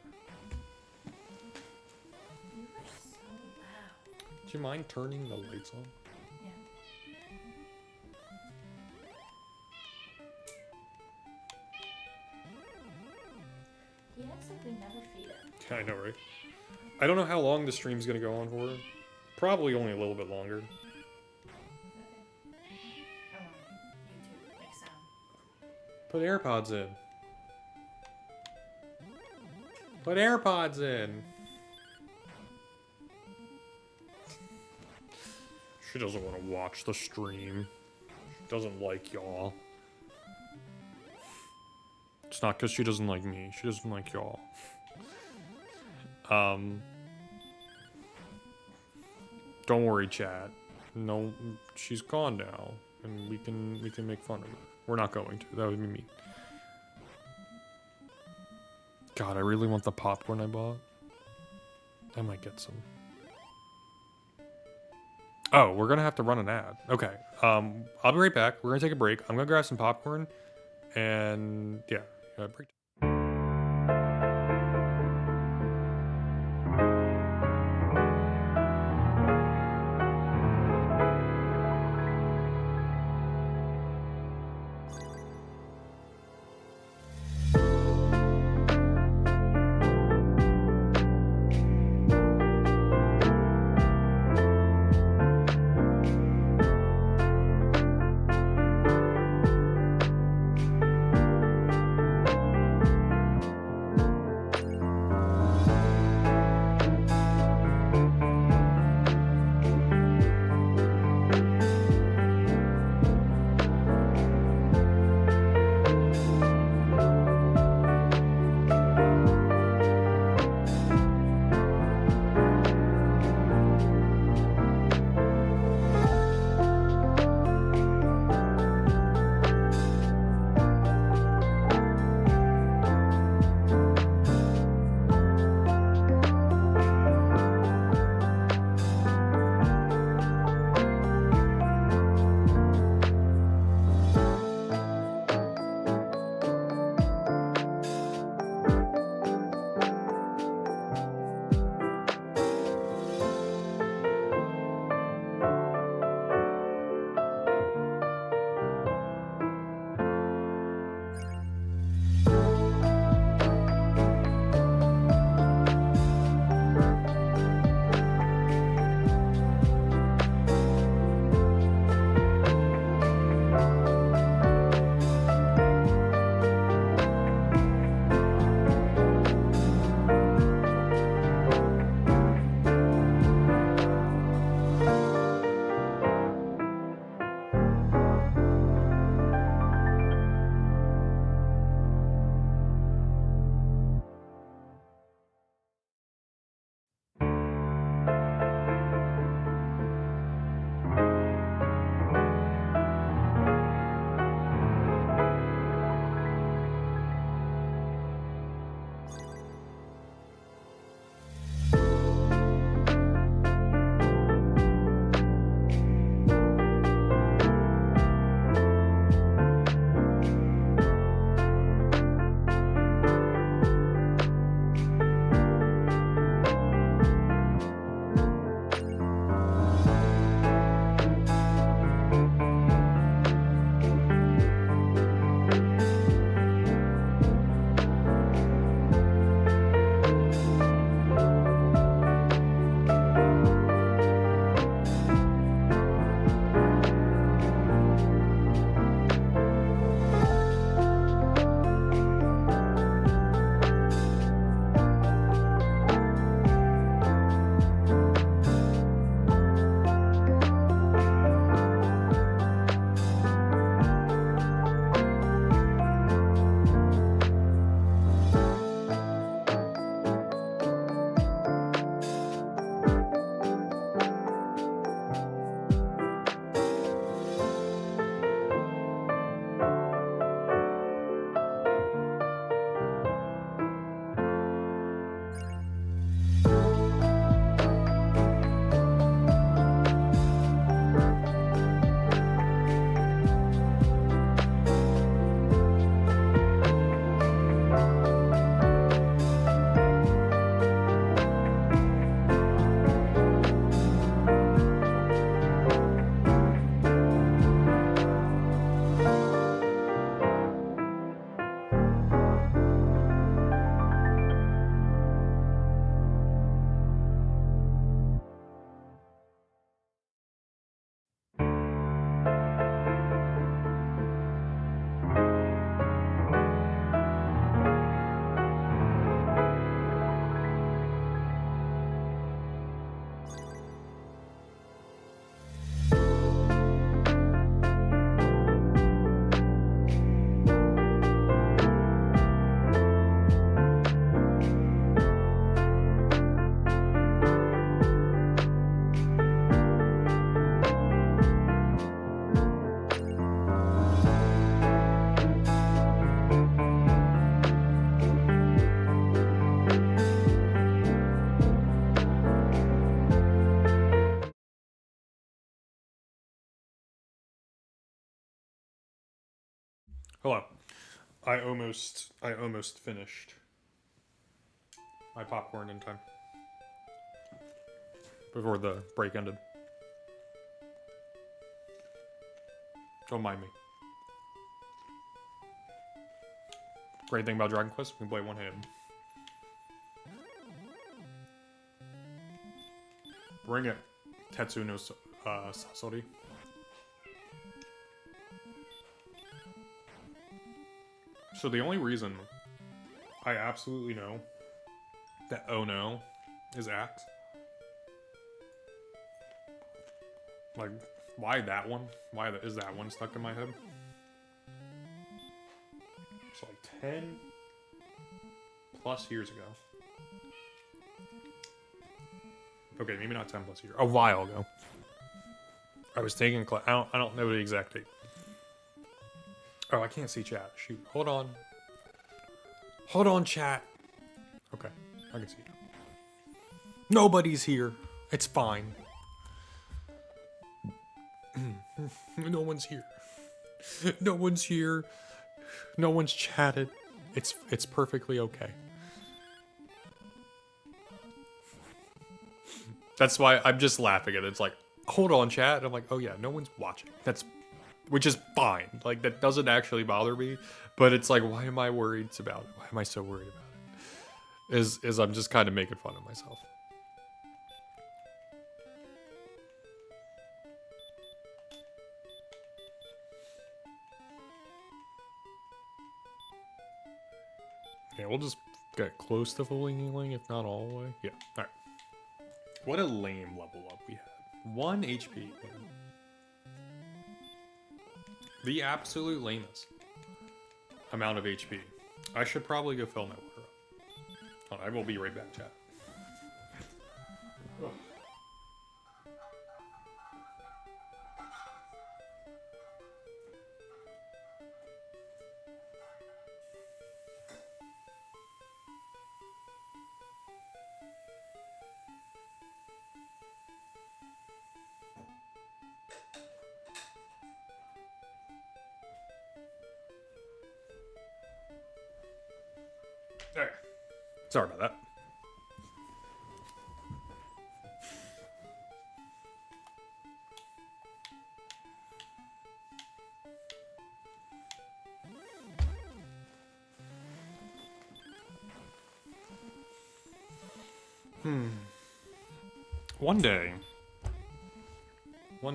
You are so loud. Do you mind turning the lights on? He acts like we never feed him. Yeah, I know, right? I don't know how long the stream's gonna go on for. Probably only a little bit longer. Okay. I want YouTube to make sound. Put AirPods in. Put AirPods in. She doesn't want to watch the stream. She doesn't like y'all. It's not because she doesn't like me. She doesn't like y'all. Don't worry, chat. No, she's gone now, and we can make fun of her. We're not going to. That would be mean. God, I really want the popcorn I bought. I might get some. Oh, we're gonna have to run an ad. Okay. I'll be right back. We're gonna take a break. I'm gonna grab some popcorn, and yeah, break. Hello. I almost finished my popcorn in time. Before the break ended. Don't mind me. Great thing about Dragon Quest, we can play one hand. Bring it, Tetsuno Sasori. So the only reason I absolutely know that Oh No is Axe. Like, why that one? Why is that one stuck in my head? It's like 10 plus years ago. Okay, maybe not 10 plus years. A while ago. I was taking a class. I don't know the exact date. Oh, I can't see chat. Shoot. Hold on. Hold on, chat. Okay, I can see you. Nobody's here. It's fine. No one's here. No one's here. No one's chatted. It's perfectly okay. That's why I'm just laughing at it. It's like, hold on, chat. And I'm like, oh yeah, no one's watching. Which is fine. Like, that doesn't actually bother me. But it's like, why am I worried about it? Why am I so worried about it? Is I'm just kind of making fun of myself. Yeah, we'll just get close to fully healing, if not all the way. Yeah, alright. What a lame level up we had. 1 HP. The absolute lamest amount of HP. I should probably go fill my water up. Hold on, I will be right back, chat. Ugh. Alright. Sorry about that. One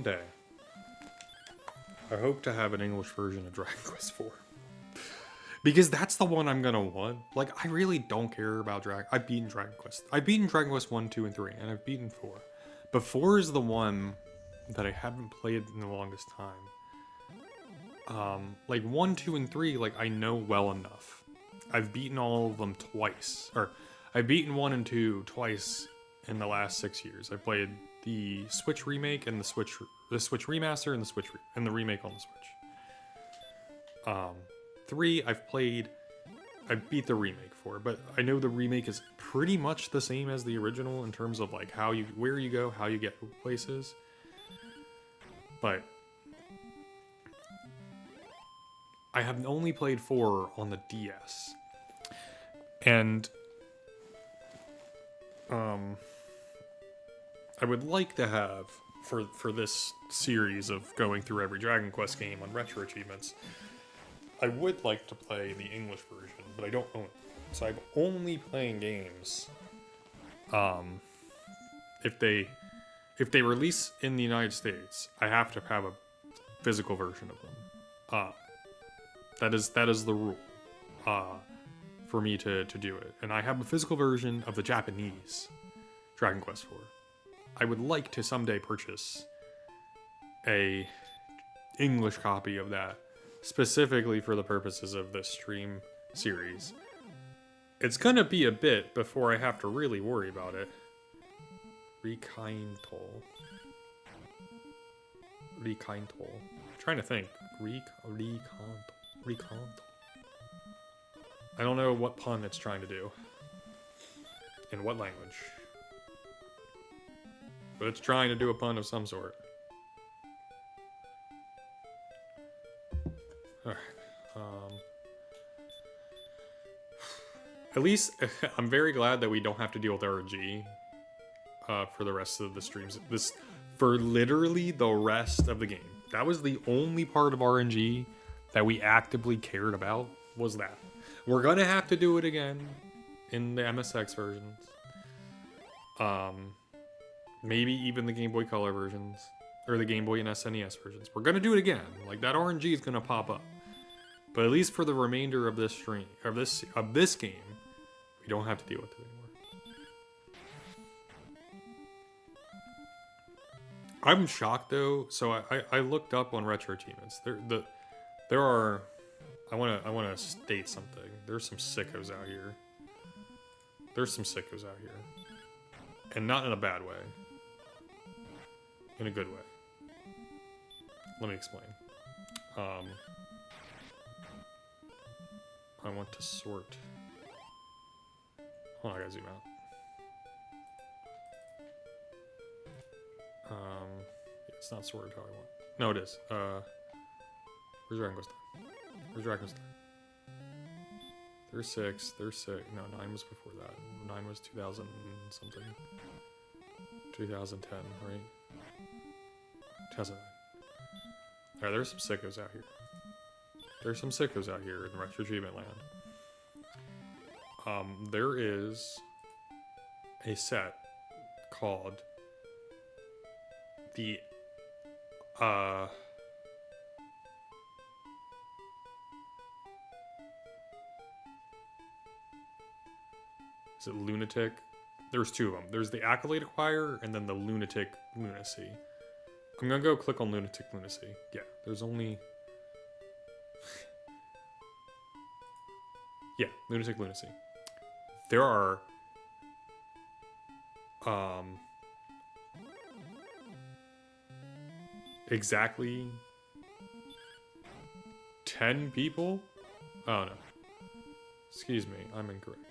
day, I hope to have an English version of Dragon Quest IV. Because that's the one I'm gonna want. Like, I really don't care about I've beaten Dragon Quest. I've beaten Dragon Quest 1, 2, and 3, and I've beaten 4. But 4 is the one that I haven't played in the longest time. Like 1, 2, and 3, like, I know well enough. I've beaten all of them twice. Or, I've beaten 1 and 2 twice in the last 6 years. I played the Switch remake and the Switch remaster and the remake on the Switch. 3, I beat the remake for, but I know the remake is pretty much the same as the original in terms of like where you go, how you get places. But I have only played 4 on the DS. And I would like to have for this series of going through every Dragon Quest game on retro achievements, I would like to play the English version, but I don't own it. So I'm only playing games if they release in the United States, I have to have a physical version of them. That is the rule for me to do it. And I have a physical version of the Japanese Dragon Quest IV. I would like to someday purchase a English copy of that, specifically for the purposes of this stream series. It's gonna be a bit before I have to really worry about it. Rekindle. Trying to think. Rekindle. I don't know what pun it's trying to do. In what language. But it's trying to do a pun of some sort. Alright. At least I'm very glad that we don't have to deal with RNG for the rest of the streams. For literally the rest of the game. That was the only part of RNG that we actively cared about, was that. We're gonna have to do it again in the MSX versions. Maybe even the Game Boy Color versions. Or the Game Boy and SNES versions. We're gonna do it again. Like, that RNG is gonna pop up. But at least for the remainder of this stream, of this game, we don't have to deal with it anymore. I'm shocked though. So I looked up on retro achievements. There are. I wanna state something. There's some sickos out here. And not in a bad way. In a good way. Let me explain. I want to sort. Hold on, I gotta zoom out. It's not sorted how I want. No, it is. Where's Dragon Quest 9? Where's Dragon Quest 9? There's 6. There's 6. No, 9 was before that. 9 was 2000 something. 2010, right? 2009. Alright, there's some sickos out here. There's some sickos out here in Retro Achievement Land. There is a set called the is it Lunatic? There's two of them. There's the Accolade Acquire and then the Lunatic Lunacy. I'm gonna go click on Lunatic Lunacy. Yeah, there's only... yeah, Lunatic Lunacy. There are... exactly 10 people? Oh no. Excuse me, I'm incorrect.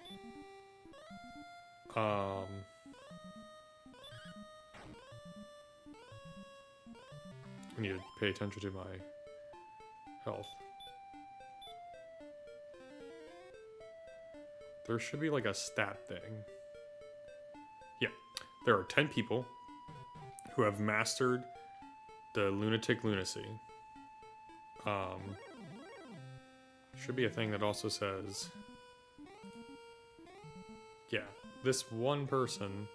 I need to pay attention to my health. There should be like a stat thing. Yeah, there are 10 people who have mastered the Lunatic Lunacy. Should be a thing that also says, yeah, this one person,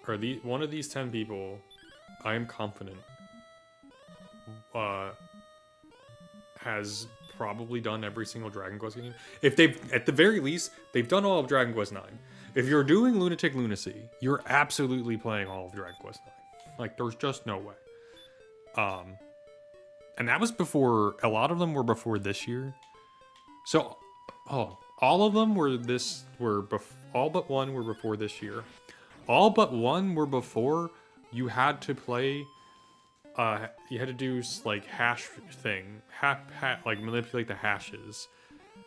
or one of these 10 people, I am confident, has probably done every single Dragon Quest game. If they've, at the very least, they've done all of Dragon Quest 9. If you're doing Lunatic Lunacy, you're absolutely playing all of Dragon Quest 9. Like, there's just no way. And that was before, a lot of them were before this year. So, all of them were all but one were before this year. All but one were before you had to play, you had to do like hash thing, like manipulate the hashes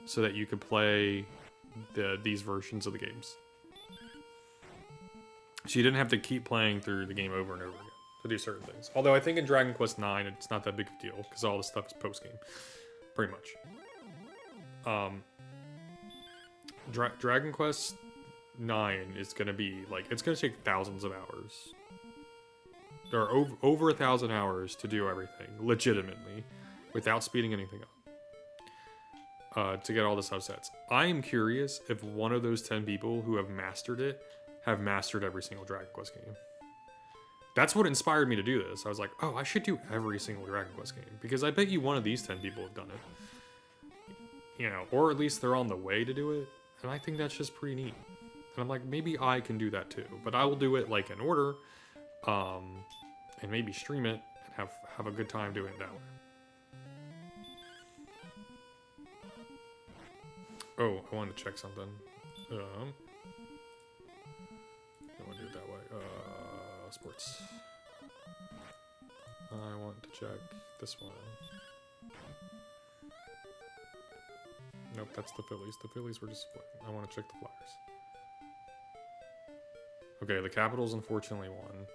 so that you could play these versions of the games. So you didn't have to keep playing through the game over and over again to do certain things. Although I think in Dragon Quest 9 it's not that big of a deal because all this stuff is post-game, pretty much. Dragon Quest 9 is gonna be like, it's gonna take thousands of hours. There are over 1,000 hours to do everything legitimately without speeding anything up. To get all the subsets. I am curious if one of those 10 people who have mastered it have mastered every single Dragon Quest game. That's what inspired me to do this. I was like, oh, I should do every single Dragon Quest game because I bet you one of these 10 people have done it. You know, or at least they're on the way to do it. And I think that's just pretty neat. And I'm like, maybe I can do that too. But I will do it like in order, and maybe stream it and have a good time doing it that way. Oh, I wanted to check something. I want to do it that way. Sports. I want to check this one. Nope, that's the Phillies. The Phillies were just split. I want to check the Flyers. Okay, the Capitals unfortunately won.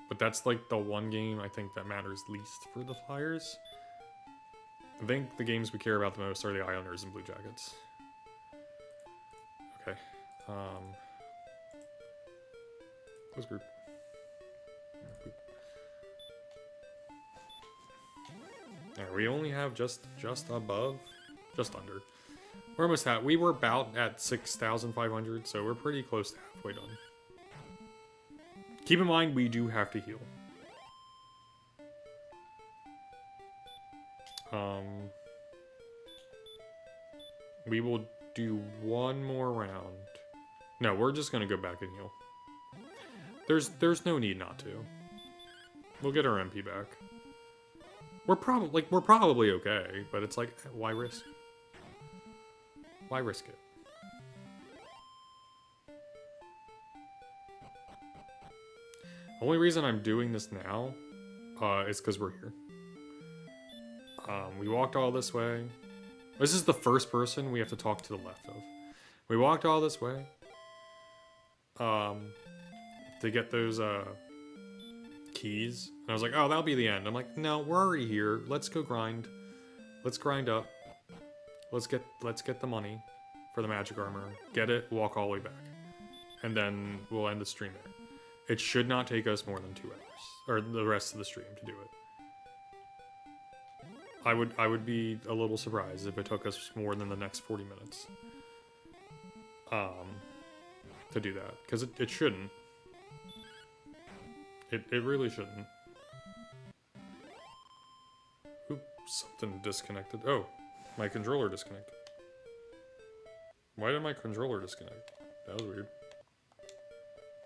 But that's like the one game I think that matters least for the Flyers. I think the games we care about the most are the Islanders and Blue Jackets. Okay. Close group. Alright, we only have just above, just under. We're almost at, we were about at 6,500, so we're pretty close to halfway done. Keep in mind, we do have to heal. We will do one more round. No, we're just gonna go back and heal. There's no need not to. We'll get our MP back. We're probably okay, but it's like, why risk? Why risk it? Only reason I'm doing this now is because we're here. We walked all this way. This is the first person we have to talk to the left of. We walked all this way to get those keys. And I was like, oh, that'll be the end. I'm like, no, we're already here. Let's go grind. Let's grind up. Let's get the money for the magic armor. Get it, walk all the way back. And then we'll end the stream there. It should not take us more than 2 hours. Or the rest of the stream to do it. I would be a little surprised if it took us more than the next 40 minutes. To do that. Because it shouldn't. It really shouldn't. Oops, something disconnected. Oh, my controller disconnected. Why did my controller disconnect? That was weird.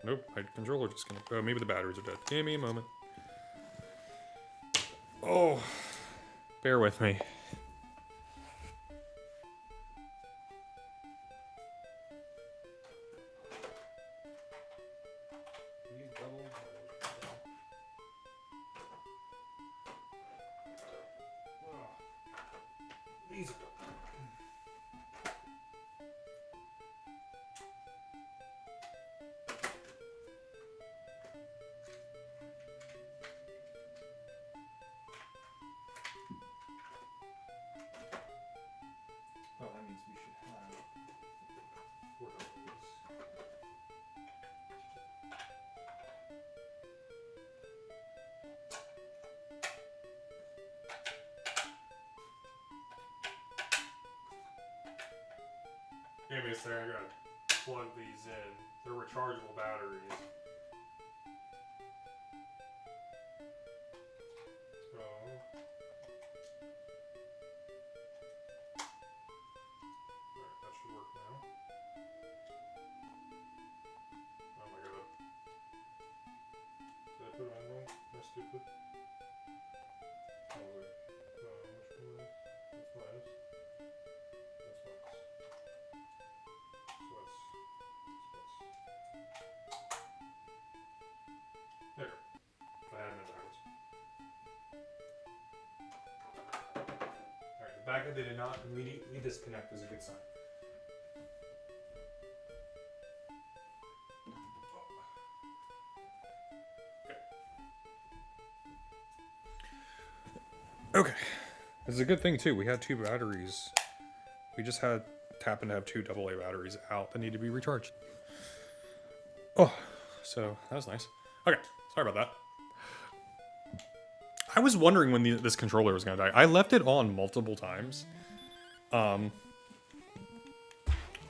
Nope, my controller disconnected. Oh, maybe the batteries are dead. Give me a moment. Oh, bear with me. Oh, that means we should have 4 of these. Give me a second, I gotta plug these in. They're rechargeable batteries. So. Alright, that should work now. Oh my god. Did I put it on wrong? Am I stupid? Oh wait. Which one is? That's minus. That's minus. So that's plus. There. I had them in backwards. Alright, the fact that they did not immediately disconnect is a good sign. Okay. This is a good thing too. We had 2 batteries. We just happened to have 2 AA batteries out that need to be recharged. Oh, so that was nice. Okay, sorry about that. I was wondering when this controller was gonna die. I left it on multiple times,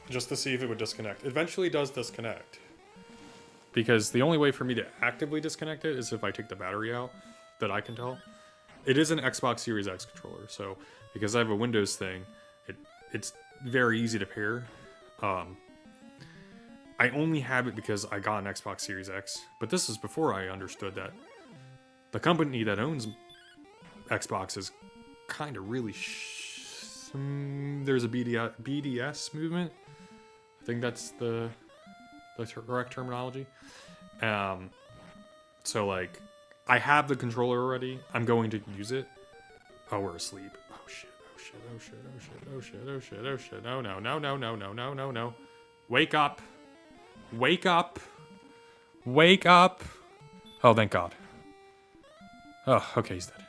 just to see if it would disconnect. It eventually does disconnect, because the only way for me to actively disconnect it is if I take the battery out, that I can tell. It is an Xbox Series X controller, so because I have a Windows thing, it's very easy to pair. I only have it because I got an Xbox Series X, but this is before I understood that the company that owns Xbox is kind of really there's a BDS movement. I think that's the correct terminology. So like, I have the controller already. I'm going to use it. Oh, we're asleep. Oh shit, oh shit, oh shit, oh shit, oh shit, oh shit, oh shit. No, no, no, no, no, no, no, no, no. Wake up. Wake up. Wake up. Oh, thank God. Oh, okay, he's dead.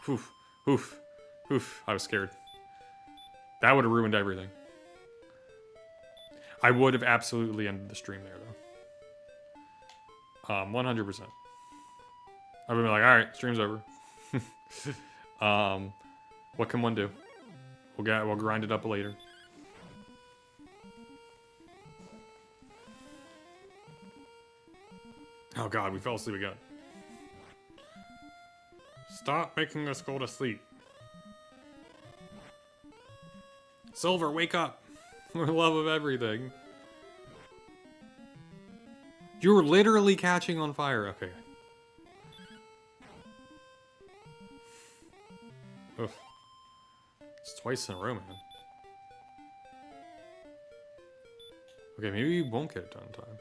Oof, oof. Oof, I was scared. That would have ruined everything. I would have absolutely ended the stream there, though. 100%. I would be like, alright, stream's over. What can one do? We'll grind it up later. Oh god, we fell asleep again. Stop making us go to sleep. Silver, wake up! For the love of everything. You're literally catching on fire. Okay. Oof. It's twice in a row, man. Okay, maybe we won't get it done in time.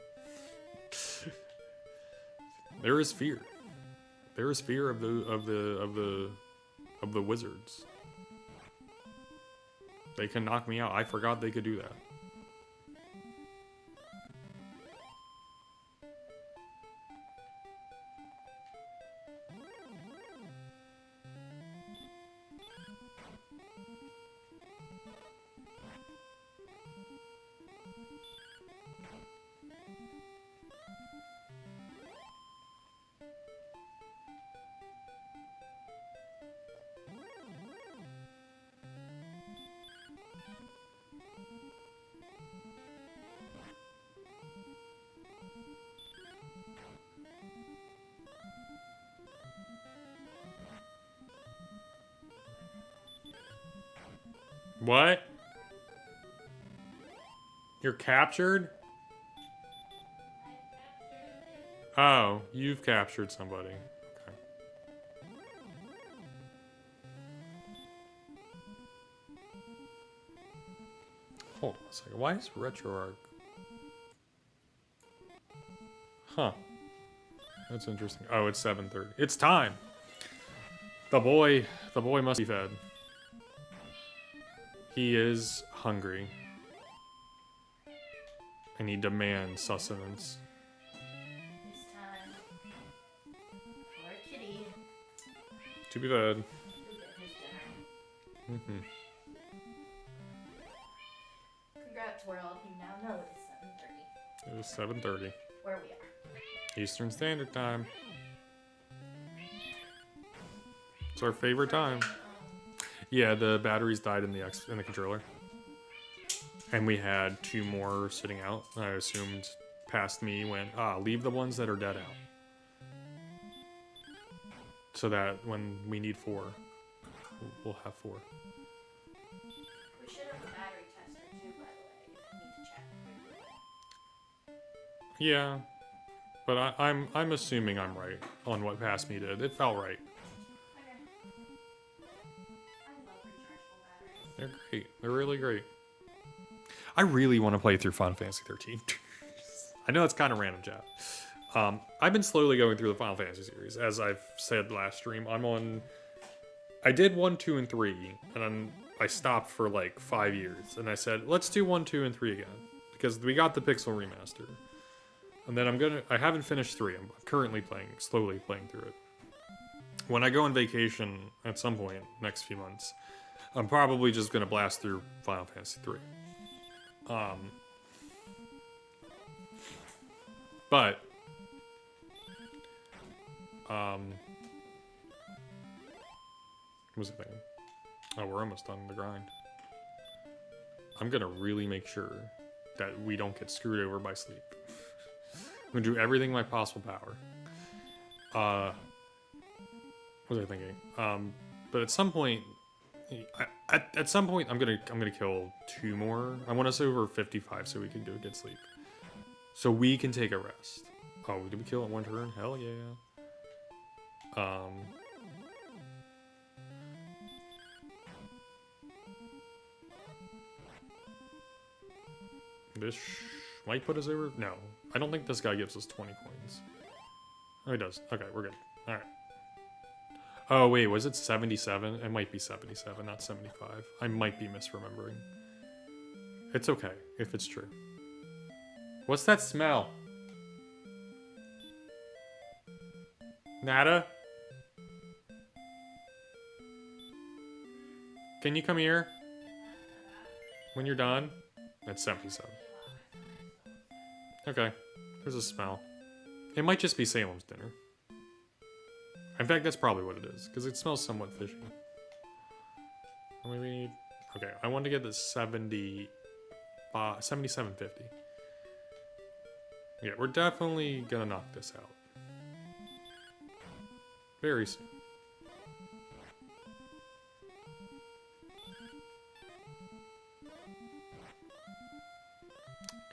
There is fear. There is fear of the wizards. They can knock me out. I forgot they could do that. What? You're captured? Oh, you've captured somebody. Okay. Hold on a second. Why is RetroArch? Huh. That's interesting. Oh, it's 7:30. It's time. The boy must be fed. He is hungry. And he demands sustenance. It's time for a kitty To be fed. to get his dinner. Congrats, world. You now know it is 7:30. It is 7:30. Where we are. Eastern Standard Time. It's our favorite time. Yeah, the batteries died in the controller. And we had 2 more sitting out. I assumed past me went, leave the ones that are dead out. So that when we need 4, we'll have 4. We should have a battery tester too, by the way, if you need to check. Yeah. But I'm assuming I'm right on what past me did. It felt right. Okay. I love rechargeable batteries. They're great. They're really great. I really want to play through Final Fantasy 13. I know it's kind of random, chat. I've been slowly going through the Final Fantasy series. As I've said last stream, I did 1, 2, and 3, and then I stopped for like 5 years. And I said, let's do 1, 2, and 3 again. Because we got the Pixel Remaster. And then I haven't finished 3. I'm currently slowly playing through it. When I go on vacation at some point, next few months, I'm probably just going to blast through Final Fantasy 3. But what was I thinking? Oh, we're almost done the grind. I'm gonna really make sure that we don't get screwed over by sleep. I'm gonna do everything in my possible power. What was I thinking? But at some point, at some point, I'm gonna kill 2 more. I want us over 55 so we can go get sleep, so we can take a rest. Oh, did we kill it 1 turn? Hell yeah. This might put us over. No, I don't think this guy gives us 20 coins. Oh, he does. Okay, we're good. All right. Oh, wait, was it 77? It might be 77, not 75. I might be misremembering. It's okay, if it's true. What's that smell? Nada? can you come here? When you're done? It's 77. Okay. There's a smell. It might just be Salem's dinner. In fact, that's probably what it is, because it smells somewhat fishy. How many we need? Okay, I want to get this 7750. Yeah, we're definitely gonna knock this out. Very soon.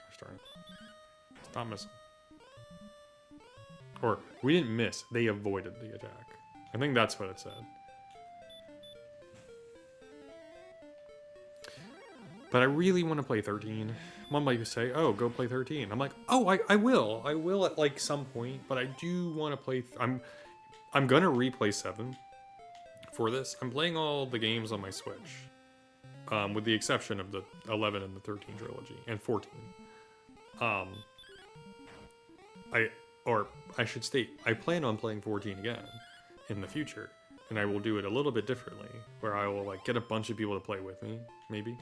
Gosh darn it. Stop missing. Or, we didn't miss, they avoided the attack. I think that's what it said. But I really want to play 13. One might say, oh, go play 13. I'm like, oh, I will. I will at like some point, but I do want to play... I'm gonna replay 7 for this. I'm playing all the games on my Switch. With the exception of the 11 and the 13 trilogy, and 14. I should state, I plan on playing 14 again in the future, and I will do it a little bit differently, where I will like get a bunch of people to play with me, maybe.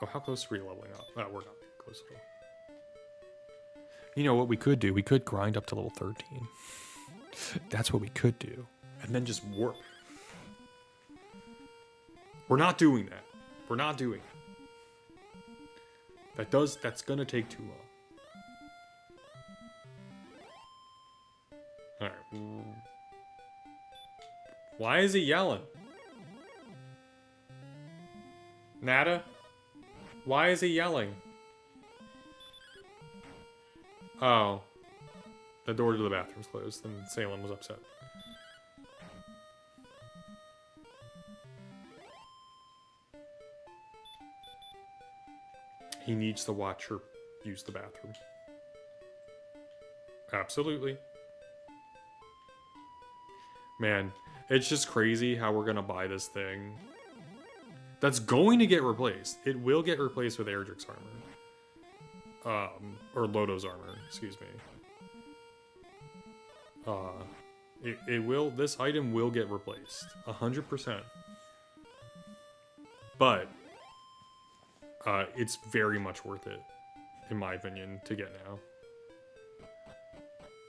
Oh, how close are we leveling up? Oh, we're not close at all. You know what we could do? We could grind up to level 13. That's what we could do, and then just warp. We're not doing that. We're not doing it. That's gonna take too long. Alright. Why is he yelling? Nada? Why is he yelling? Oh. The door to the bathroom's closed, and Salem was upset. He needs to watch her use the bathroom. Absolutely. Man, it's just crazy how we're gonna buy this thing. That's going to get replaced. It will get replaced with Erdrick's armor. Or Lodo's armor, excuse me. This item will get replaced. 100%. But, it's very much worth it, in my opinion, to get now.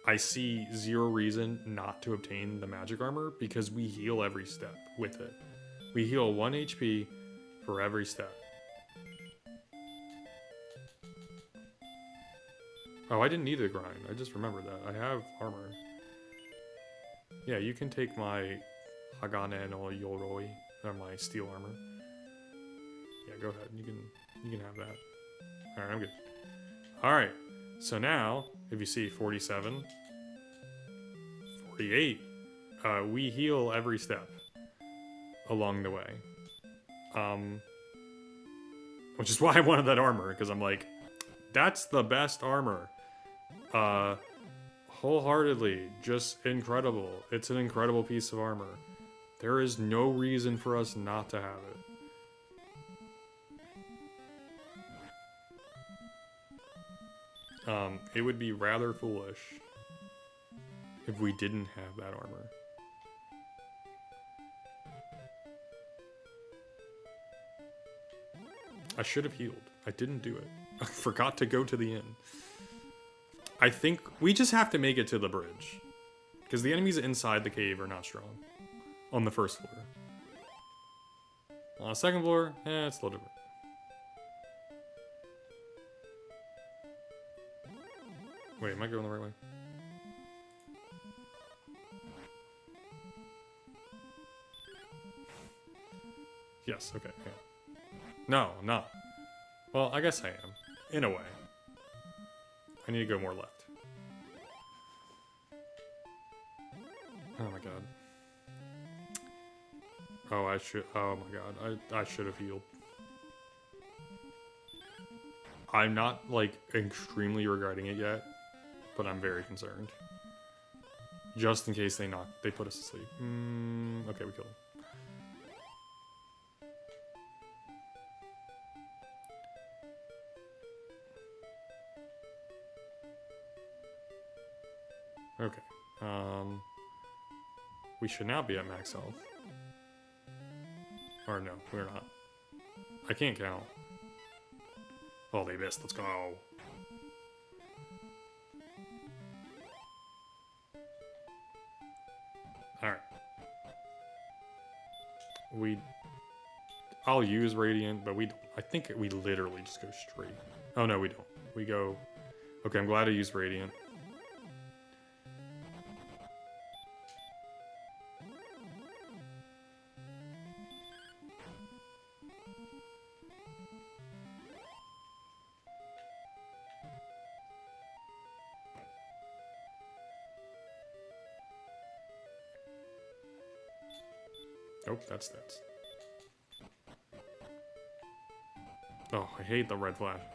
I see zero reason not to obtain the magic armor because we heal every step with it. We heal 1 HP for every step. Oh, I didn't need the grind. I just remembered that. I have armor. Yeah, you can take my Hagane no Yoroi, or my steel armor. Yeah, go ahead. You can have that. Alright, I'm good. Alright. So now, if you see 47, 48, we heal every step along the way. Which is why I wanted that armor, because I'm like, that's the best armor. Wholeheartedly, just incredible. It's an incredible piece of armor. There is no reason for us not to have it. It would be rather foolish if we didn't have that armor. I should have healed. I didn't do it. I forgot to go to the inn. I think we just have to make it to the bridge. Because the enemies inside the cave are not strong. On the first floor. On the second floor, it's a little different. Wait, am I going the right way? Yes, okay, yeah. No, I'm not. Well, I guess I am. In a way. I need to go more left. Oh my god. Oh, oh my god. I should have healed. I'm not, like, extremely regretting it yet, but I'm very concerned. Just in case they put us to sleep. Okay, we killed him. Okay. We should now be at max health. Or no, we're not. I can't count. Oh, they missed. Let's go. Alright. I'll use Radiant, but I think we literally just go straight. Oh no, we don't. We go... Okay, I'm glad I used Radiant. Oh, that's that. Oh, I hate the red flashing.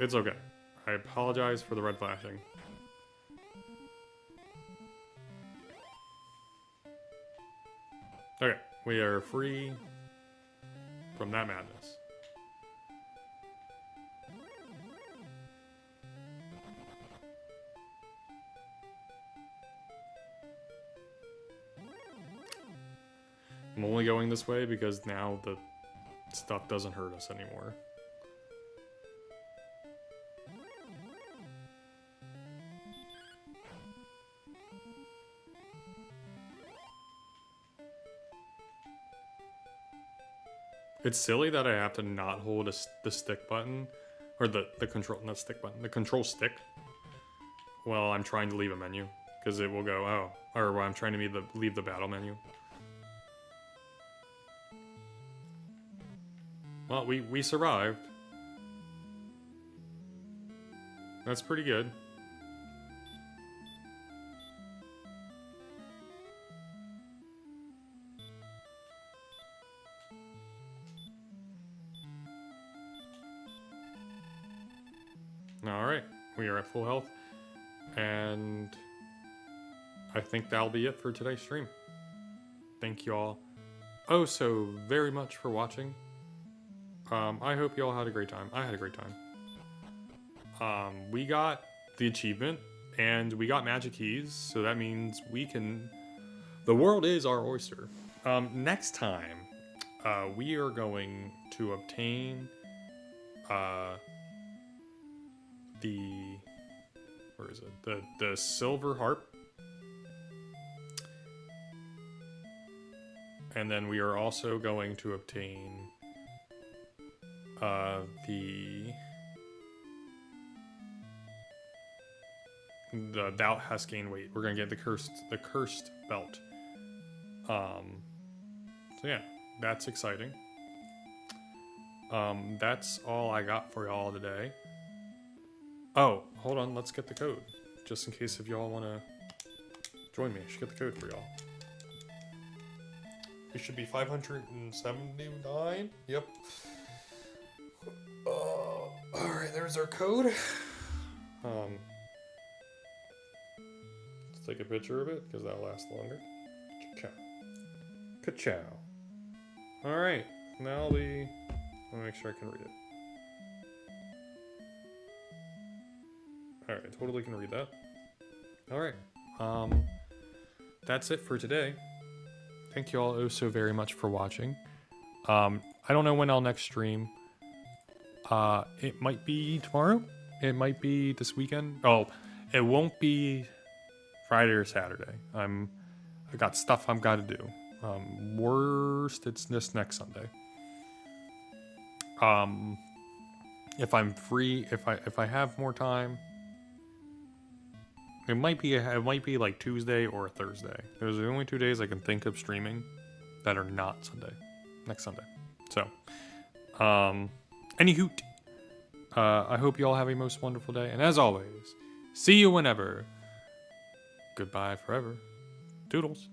It's okay. I apologize for the red flashing. Okay, we are free from that madness. I'm only going this way because now the stuff doesn't hurt us anymore. It's silly that I have to not hold the stick button, or the control, not stick button, the control stick, while I'm trying to leave a menu, because it will go, oh, or while I'm trying to leave the battle menu. Well, we survived. That's pretty good. Alright, we are at full health. And I think that'll be it for today's stream. Thank you all oh so very much for watching. I hope you all had a great time. I had a great time. We got the achievement, and we got magic keys, so that means we can... The world is our oyster. Next time, we are going to obtain, where is it? The silver harp. And then we are also going to obtain thou hast gained weight. We're gonna get the cursed belt. So yeah, that's exciting. That's all I got for y'all today. Oh, hold on, let's get the code. Just in case if y'all wanna join me, I should get the code for y'all. It should be 579. Yep. Alright, there's our code. Let's take a picture of it, because that'll last longer. Ka-chow. Ka-chow. Alright, now let me make sure I can read it. Alright, I totally can read that. Alright, that's it for today. Thank you all oh so very much for watching. I don't know when I'll next stream. It might be tomorrow. It might be this weekend. Oh, it won't be Friday or Saturday. I got stuff I've got to do. Worst, it's this next Sunday. If I'm free, if I have more time, it might be like Tuesday or Thursday. Those are the only 2 days I can think of streaming that are not Sunday. Next Sunday. So, any hoot. I hope you all have a most wonderful day. And as always, see you whenever. Goodbye forever. Toodles.